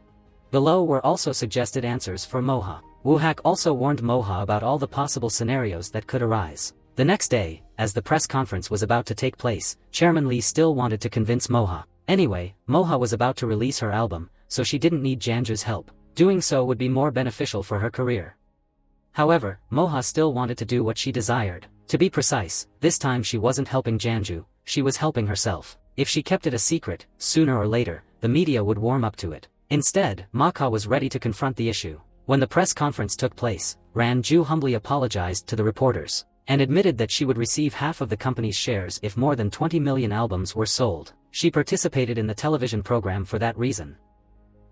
Below were also suggested answers for Moha. Woo-hak also warned Moha about all the possible scenarios that could arise. The next day, as the press conference was about to take place, Chairman Lee still wanted to convince Moha. Anyway, Moha was about to release her album, so she didn't need Janju's help. Doing so would be more beneficial for her career. However, Moha still wanted to do what she desired. To be precise, this time she wasn't helping Janju, she was helping herself. If she kept it a secret, sooner or later, the media would warm up to it. Instead, Moha was ready to confront the issue. When the press conference took place, Ranju humbly apologized to the reporters, and admitted that she would receive half of the company's shares if more than 20 million albums were sold. She participated in the television program for that reason.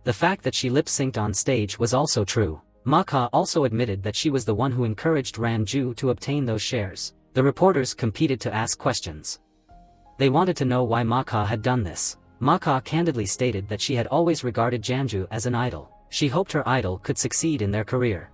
The fact that she lip-synced on stage was also true. Moha also admitted that she was the one who encouraged Ranju to obtain those shares. The reporters competed to ask questions. They wanted to know why Moha had done this. Moha candidly stated that she had always regarded Janju as an idol. She hoped her idol could succeed in their career.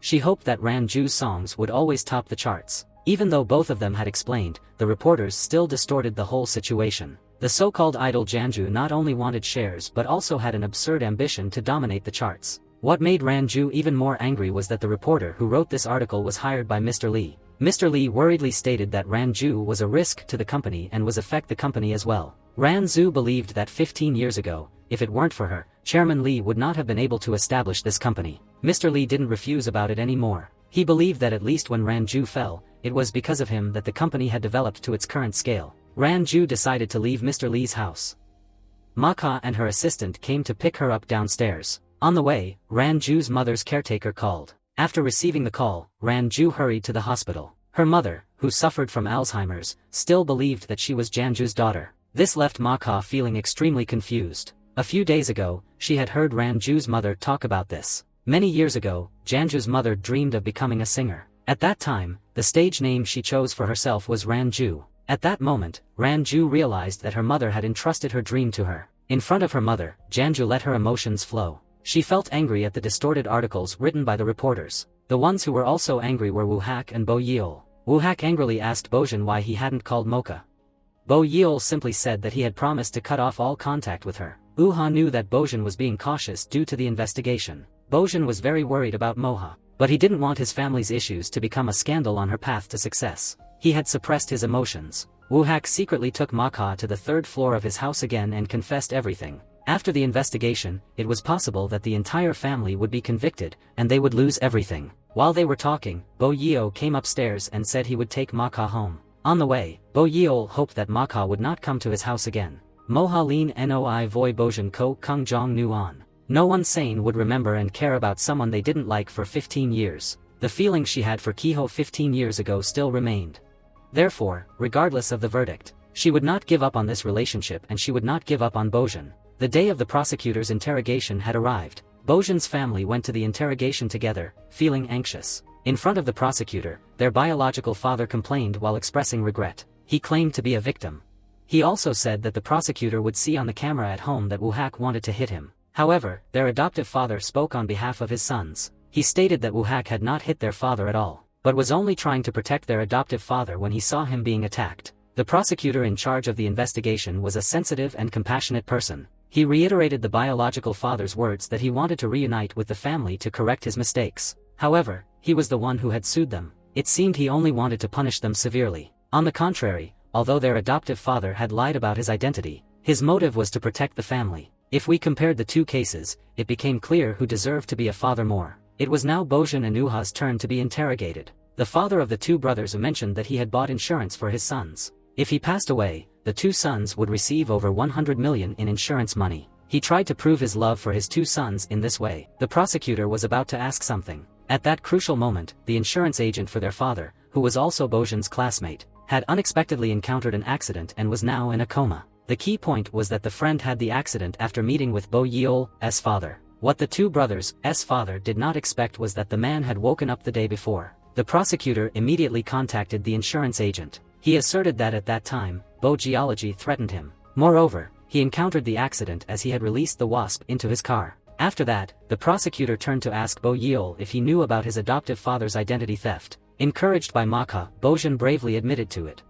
She hoped that Ranju's songs would always top the charts. Even though both of them had explained, the reporters still distorted the whole situation. The so-called idol Janju not only wanted shares but also had an absurd ambition to dominate the charts. What made Ranju even more angry was that the reporter who wrote this article was hired by Mr. Lee. Mr. Lee worriedly stated that Ranju was a risk to the company and was affect the company as well. Ranju believed that 15 years ago, if it weren't for her, Chairman Lee would not have been able to establish this company. Mr. Lee didn't refuse about it anymore. He believed that at least when Ranju fell, it was because of him that the company had developed to its current scale. Ranju decided to leave Mr. Lee's house. Moha and her assistant came to pick her up downstairs. On the way, Ranju's mother's caretaker called. After receiving the call, Ranju hurried to the hospital. Her mother, who suffered from Alzheimer's, still believed that she was Janju's daughter. This left Moha feeling extremely confused. A few days ago, she had heard Ranju's mother talk about this. Many years ago, Janju's mother dreamed of becoming a singer. At that time, the stage name she chose for herself was Ranju. At that moment, Ranju realized that her mother had entrusted her dream to her. In front of her mother, Janju let her emotions flow. She felt angry at the distorted articles written by the reporters. The ones who were also angry were Woo-hak and Bo Yeol. Woo-hak angrily asked Bojin why he hadn't called Mocha. Bo Yeol simply said that he had promised to cut off all contact with her. Woo-ha knew that Bojin was being cautious due to the investigation. Bojin was very worried about Moha, but he didn't want his family's issues to become a scandal on her path to success. He had suppressed his emotions. Woo-hak secretly took Mocha to the third floor of his house again and confessed everything. After the investigation, it was possible that the entire family would be convicted, and they would lose everything. While they were talking, Bo Yeol came upstairs and said he would take Mocha home. On the way, Bo Yeol hoped that Mocha would not come to his house again. Moha lin noi voi Bojin ko kung jong nuan. No one sane would remember and care about someone they didn't like for 15 years. The feeling she had for Kiho 15 years ago still remained. Therefore, regardless of the verdict, she would not give up on this relationship and she would not give up on Bojin. The day of the prosecutor's interrogation had arrived. Bojin's family went to the interrogation together, feeling anxious. In front of the prosecutor, their biological father complained while expressing regret. He claimed to be a victim. He also said that the prosecutor would see on the camera at home that Woo-hak wanted to hit him. However, their adoptive father spoke on behalf of his sons. He stated that Woo-hak had not hit their father at all, but was only trying to protect their adoptive father when he saw him being attacked. The prosecutor in charge of the investigation was a sensitive and compassionate person. He reiterated the biological father's words that he wanted to reunite with the family to correct his mistakes. However, he was the one who had sued them. It seemed he only wanted to punish them severely. On the contrary, although their adoptive father had lied about his identity, his motive was to protect the family. If we compared the two cases, it became clear who deserved to be a father more. It was now Bojin and Woo-ha's turn to be interrogated. The father of the two brothers mentioned that he had bought insurance for his sons. If he passed away, the two sons would receive over 100 million in insurance money. He tried to prove his love for his two sons in this way. The prosecutor was about to ask something. At that crucial moment, the insurance agent for their father, who was also Bojin's classmate, had unexpectedly encountered an accident and was now in a coma. The key point was that the friend had the accident after meeting with Bo Yeol's father. What the two brothers' father did not expect was that the man had woken up the day before. The prosecutor immediately contacted the insurance agent. He asserted that at that time, Bo Geology threatened him. Moreover, he encountered the accident as he had released the wasp into his car. After that, the prosecutor turned to ask Bo Yeol if he knew about his adoptive father's identity theft. Encouraged by Mocha, Bojin bravely admitted to it.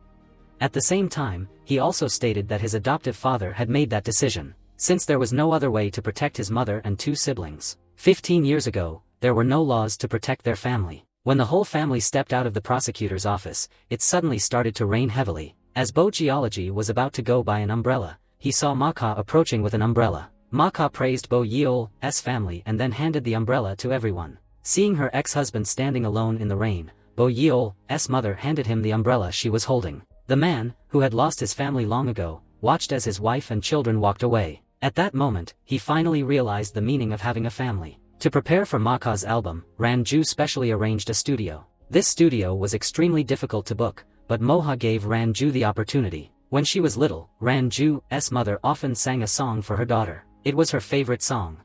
At the same time, he also stated that his adoptive father had made that decision. since there was no other way to protect his mother and two siblings. 15 years ago, there were no laws to protect their family. When the whole family stepped out of the prosecutor's office, it suddenly started to rain heavily. As Bo Geology was about to go buy an umbrella, he saw Ma Ka approaching with an umbrella. Ma Ka praised Bo Yeol's family and then handed the umbrella to everyone. Seeing her ex-husband standing alone in the rain, Bo Yeol's mother handed him the umbrella she was holding. The man, who had lost his family long ago, watched as his wife and children walked away. At that moment, he finally realized the meaning of having a family. To prepare for Ma Ka's album, Ranju specially arranged a studio. This studio was extremely difficult to book, but Moha gave Ranju the opportunity. When she was little, Ranju's mother often sang a song for her daughter. It was her favorite song.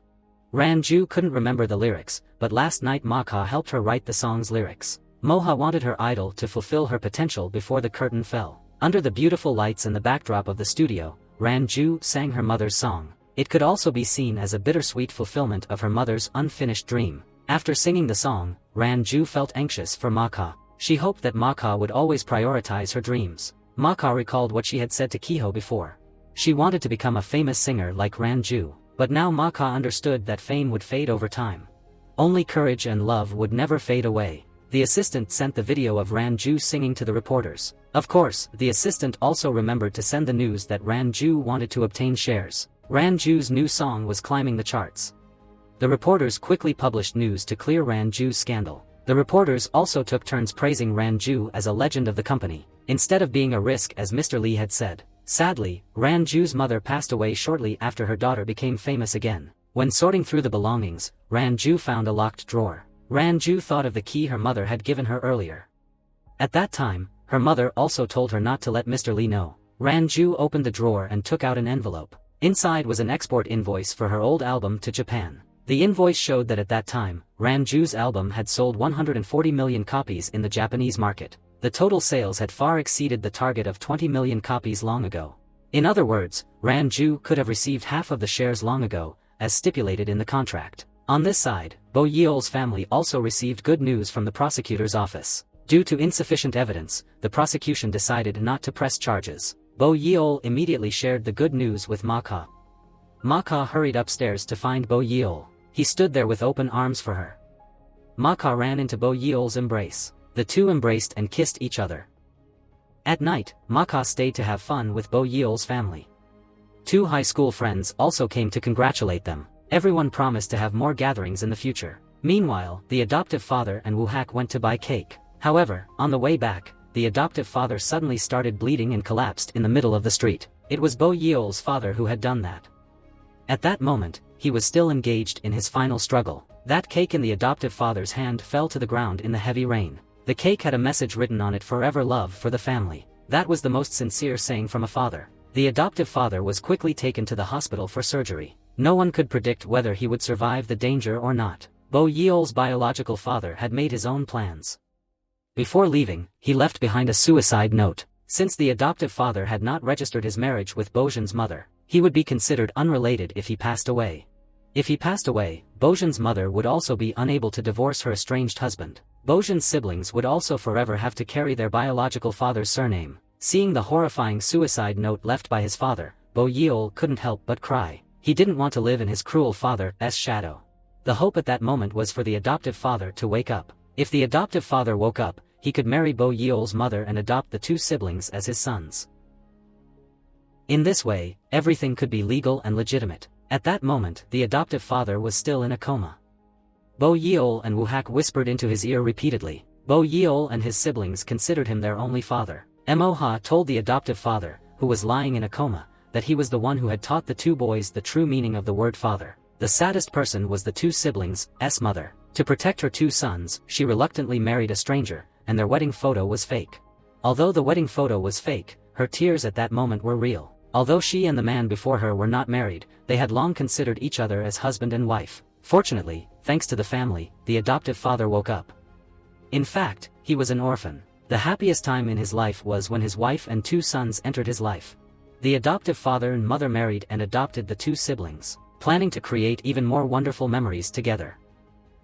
Ranju couldn't remember the lyrics, but last night Ma Ka helped her write the song's lyrics. Moha wanted her idol to fulfill her potential before the curtain fell. Under the beautiful lights and the backdrop of the studio, Ranju sang her mother's song. It could also be seen as a bittersweet fulfillment of her mother's unfinished dream. After singing the song, Ranju felt anxious for Ma Ka. She hoped that Ma Ka would always prioritize her dreams. Ma Ka recalled what she had said to Kiho before. She wanted to become a famous singer like Ranju, but now Ma Ka understood that fame would fade over time. Only courage and love would never fade away. The assistant sent the video of Ranju singing to the reporters. Of course, the assistant also remembered to send the news that Ranju wanted to obtain shares. Ranju's new song was climbing the charts. The reporters quickly published news to clear Ranju's scandal. The reporters also took turns praising Ranju as a legend of the company, instead of being a risk as Mr. Lee had said. Sadly, Ranju's mother passed away shortly after her daughter became famous again. When sorting through the belongings, Ranju found a locked drawer. Ranju thought of the key her mother had given her earlier. At that time, her mother also told her not to let Mr. Lee know. Ranju opened the drawer and took out an envelope. Inside was an export invoice for her old album to Japan. The invoice showed that at that time, Ranju's album had sold 140 million copies in the Japanese market. The total sales had far exceeded the target of 20 million copies long ago. In other words, Ranju could have received half of the shares long ago, as stipulated in the contract. On this side, Bo Yeol's family also received good news from the prosecutor's office. Due to insufficient evidence, the prosecution decided not to press charges. Bo Yeol immediately shared the good news with Ma Ka. Ma Ka hurried upstairs to find Bo Yeol. He stood there with open arms for her. Ma Ka ran into Bo Yeol's embrace. The two embraced and kissed each other. At night, Ma Ka stayed to have fun with Bo Yeol's family. Two high school friends also came to congratulate them. Everyone promised to have more gatherings in the future. Meanwhile, the adoptive father and Woo-hak went to buy cake. However, on the way back, the adoptive father suddenly started bleeding and collapsed in the middle of the street. It was Bo Yeol's father who had done that. At that moment, he was still engaged in his final struggle. That cake in the adoptive father's hand fell to the ground in the heavy rain. The cake had a message written on it: forever love for the family. That was the most sincere saying from a father. The adoptive father was quickly taken to the hospital for surgery. No one could predict whether he would survive the danger or not. Bo Yeol's biological father had made his own plans. Before leaving, he left behind a suicide note. Since the adoptive father had not registered his marriage with Bojun's mother, he would be considered unrelated if he passed away. If he passed away, Bojun's mother would also be unable to divorce her estranged husband. Bojun's siblings would also forever have to carry their biological father's surname. Seeing the horrifying suicide note left by his father, Bo Yeol couldn't help but cry. He didn't want to live in his cruel father's shadow. The hope at that moment was for the adoptive father to wake up. If the adoptive father woke up, he could marry Bo Yeol's mother and adopt the two siblings as his sons. In this way, everything could be legal and legitimate. At that moment, the adoptive father was still in a coma. Bo Yeol and Woo-hak whispered into his ear repeatedly. Bo Yeol and his siblings considered him their only father. Moha told the adoptive father, who was lying in a coma, that he was the one who had taught the two boys the true meaning of the word father. The saddest person was the two siblings' mother. To protect her two sons, she reluctantly married a stranger, and their wedding photo was fake. Although the wedding photo was fake, her tears at that moment were real. Although she and the man before her were not married, they had long considered each other as husband and wife. Fortunately, thanks to the family, the adoptive father woke up. In fact, he was an orphan. The happiest time in his life was when his wife and two sons entered his life. The adoptive father and mother married and adopted the two siblings, planning to create even more wonderful memories together.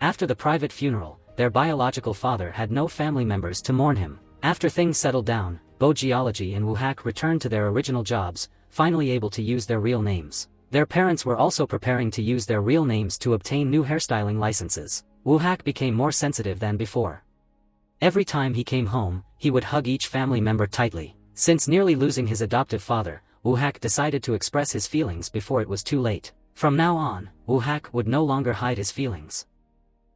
After the private funeral, their biological father had no family members to mourn him. After things settled down, Bo Geology and Woo-hak returned to their original jobs, finally able to use their real names. Their parents were also preparing to use their real names to obtain new hairstyling licenses. Woo-hak became more sensitive than before. Every time he came home, he would hug each family member tightly. Since nearly losing his adoptive father, Woo-hak decided to express his feelings before it was too late. From now on, Woo-hak would no longer hide his feelings.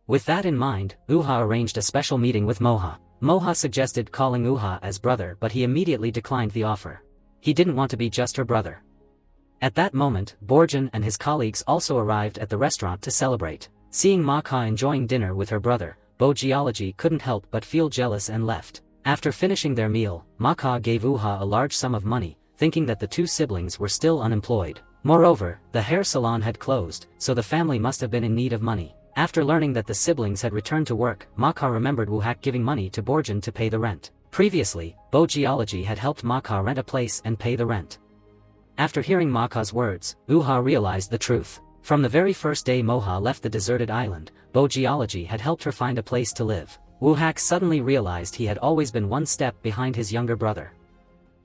With that in mind, Woo-ha arranged a special meeting with Moha. Moha suggested calling Woo-ha as brother, but he immediately declined the offer. He didn't want to be just her brother. At that moment, Borjin and his colleagues also arrived at the restaurant to celebrate. Seeing Moha enjoying dinner with her brother, Bo Geology couldn't help but feel jealous and left. After finishing their meal, Moha gave Woo-ha a large sum of money, thinking that the two siblings were still unemployed. Moreover, the hair salon had closed, so the family must have been in need of money. After learning that the siblings had returned to work, Moha remembered Woo-hak giving money to Borjin to pay the rent. Previously, Bo Geology had helped Moha rent a place and pay the rent. After hearing Moha's words, Woo-ha realized the truth. From the very first day Moha left the deserted island, Bo Geology had helped her find a place to live. Woo-hak suddenly realized he had always been one step behind his younger brother.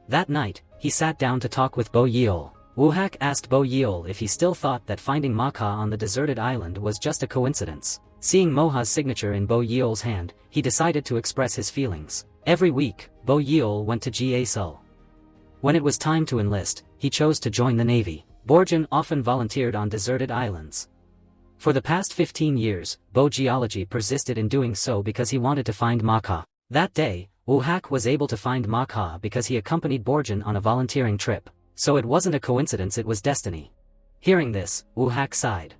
That night, he sat down to talk with Bo Yeol. Woo-hak asked Bo Yeol if he still thought that finding Moha on the deserted island was just a coincidence. Seeing Moha's signature in Bo Yeol's hand, he decided to express his feelings. Every week, Bo Yeol went to Ga-Seul. When it was time to enlist, he chose to join the Navy. Borjin often volunteered on deserted islands. For the past 15 years, Bo Geology persisted in doing so because he wanted to find Moha. That day, Woo-hak was able to find Moha because he accompanied Borjin on a volunteering trip. So it wasn't a coincidence, it was destiny. Hearing this, Woo-hak sighed.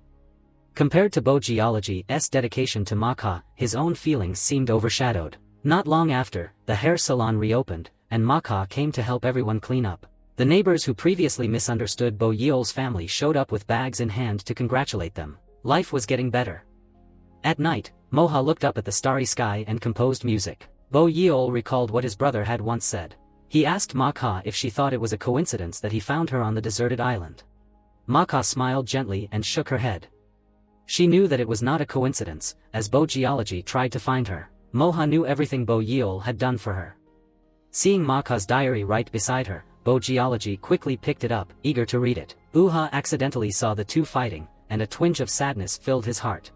Compared to Bo Geology's dedication to Moha, his own feelings seemed overshadowed. Not long after, the hair salon reopened, and Moha came to help everyone clean up. The neighbors who previously misunderstood Bo Yeol's family showed up with bags in hand to congratulate them. Life was getting better. At night, Moha looked up at the starry sky and composed music. Bo Yeol recalled what his brother had once said. He asked Moha if she thought it was a coincidence that he found her on the deserted island. Moha smiled gently and shook her head. She knew that it was not a coincidence, as Bo Geology tried to find her. Moha knew everything Bo Yeol had done for her. Seeing Moha's diary right beside her, Bo Geology quickly picked it up, eager to read it. Woo-ha accidentally saw the two fighting, and a twinge of sadness filled his heart.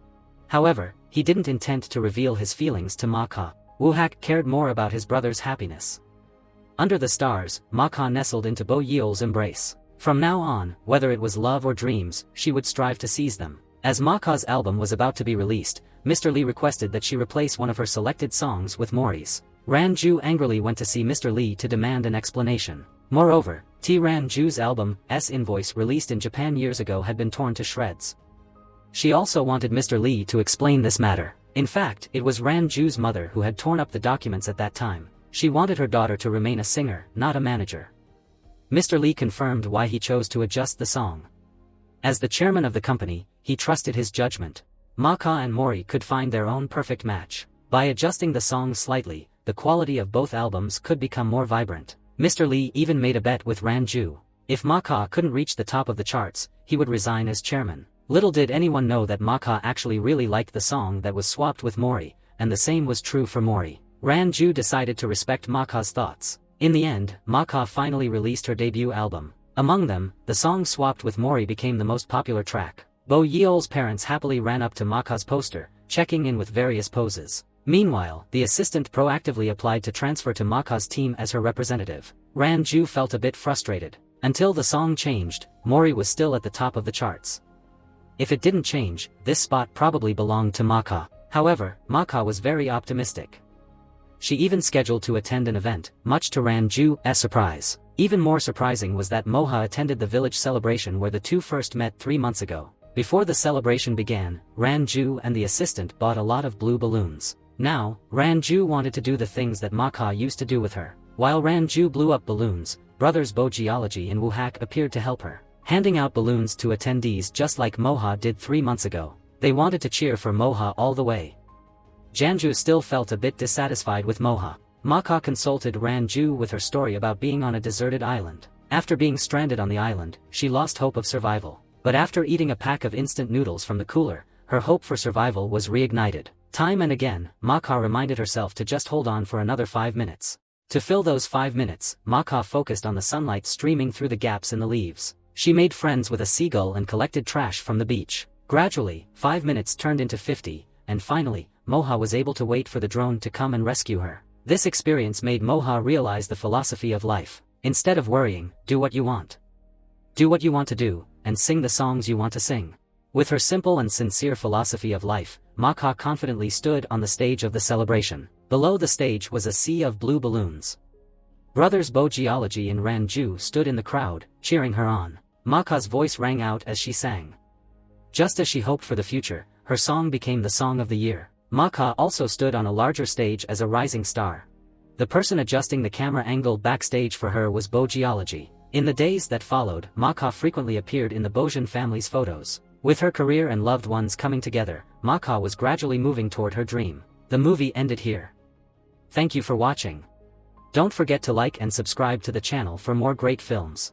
However, he didn't intend to reveal his feelings to Moha. Woo-hak cared more about his brother's happiness. Under the stars, Moha nestled into Bo Yeol's embrace. From now on, whether it was love or dreams, she would strive to seize them. As Moha's album was about to be released, Mr. Lee requested that she replace one of her selected songs with Mori's. Ranju angrily went to see Mr. Lee to demand an explanation. Moreover, Ranju's album's invoice released in Japan years ago had been torn to shreds. She also wanted Mr. Lee to explain this matter. In fact, it was Ranju's mother who had torn up the documents at that time. She wanted her daughter to remain a singer, not a manager. Mr. Lee confirmed why he chose to adjust the song. As the chairman of the company, he trusted his judgment. Moha and Mori could find their own perfect match. By adjusting the song slightly, the quality of both albums could become more vibrant. Mr. Lee even made a bet with Ranju. If Moha couldn't reach the top of the charts, he would resign as chairman. Little did anyone know that Moha actually really liked the song that was swapped with Mori, and the same was true for Mori. Ranju decided to respect Moha's thoughts. In the end, Moha finally released her debut album. Among them, the song swapped with Mori became the most popular track. Bo Yeol's parents happily ran up to Moha's poster, checking in with various poses. Meanwhile, the assistant proactively applied to transfer to Moha's team as her representative. Ranju felt a bit frustrated. Until the song changed, Mori was still at the top of the charts. If it didn't change, this spot probably belonged to Moha. However, Moha was very optimistic. She even scheduled to attend an event, much to Ranju's surprise. Even more surprising was that Moha attended the village celebration where the two first met 3 months ago. Before the celebration began, Ranju and the assistant bought a lot of blue balloons. Now, Ranju wanted to do the things that Moha used to do with her. While Ranju blew up balloons, brothers Bo Geology and Woo-hak appeared to help her, handing out balloons to attendees just like Moha did 3 months ago. They wanted to cheer for Moha all the way. Janju still felt a bit dissatisfied with Moha. Moha consulted Ranju with her story about being on a deserted island. After being stranded on the island, she lost hope of survival. But after eating a pack of instant noodles from the cooler, her hope for survival was reignited. Time and again, Moha reminded herself to just hold on for another 5 minutes. To fill those 5 minutes, Moha focused on the sunlight streaming through the gaps in the leaves. She made friends with a seagull and collected trash from the beach. Gradually, 5 minutes turned into 50, and finally, Moha was able to wait for the drone to come and rescue her. This experience made Moha realize the philosophy of life. Instead of worrying, do what you want. Do what you want to do, and sing the songs you want to sing. With her simple and sincere philosophy of life, Moha confidently stood on the stage of the celebration. Below the stage was a sea of blue balloons. Brothers Bo Geology and Ranju stood in the crowd, cheering her on. Moha's voice rang out as she sang. Just as she hoped for the future, her song became the song of the year. Moha also stood on a larger stage as a rising star. The person adjusting the camera angle backstage for her was Bo Geology. In the days that followed, Moha frequently appeared in the Bojan family's photos. With her career and loved ones coming together, Moha was gradually moving toward her dream. The movie ended here. Thank you for watching. Don't forget to like and subscribe to the channel for more great films.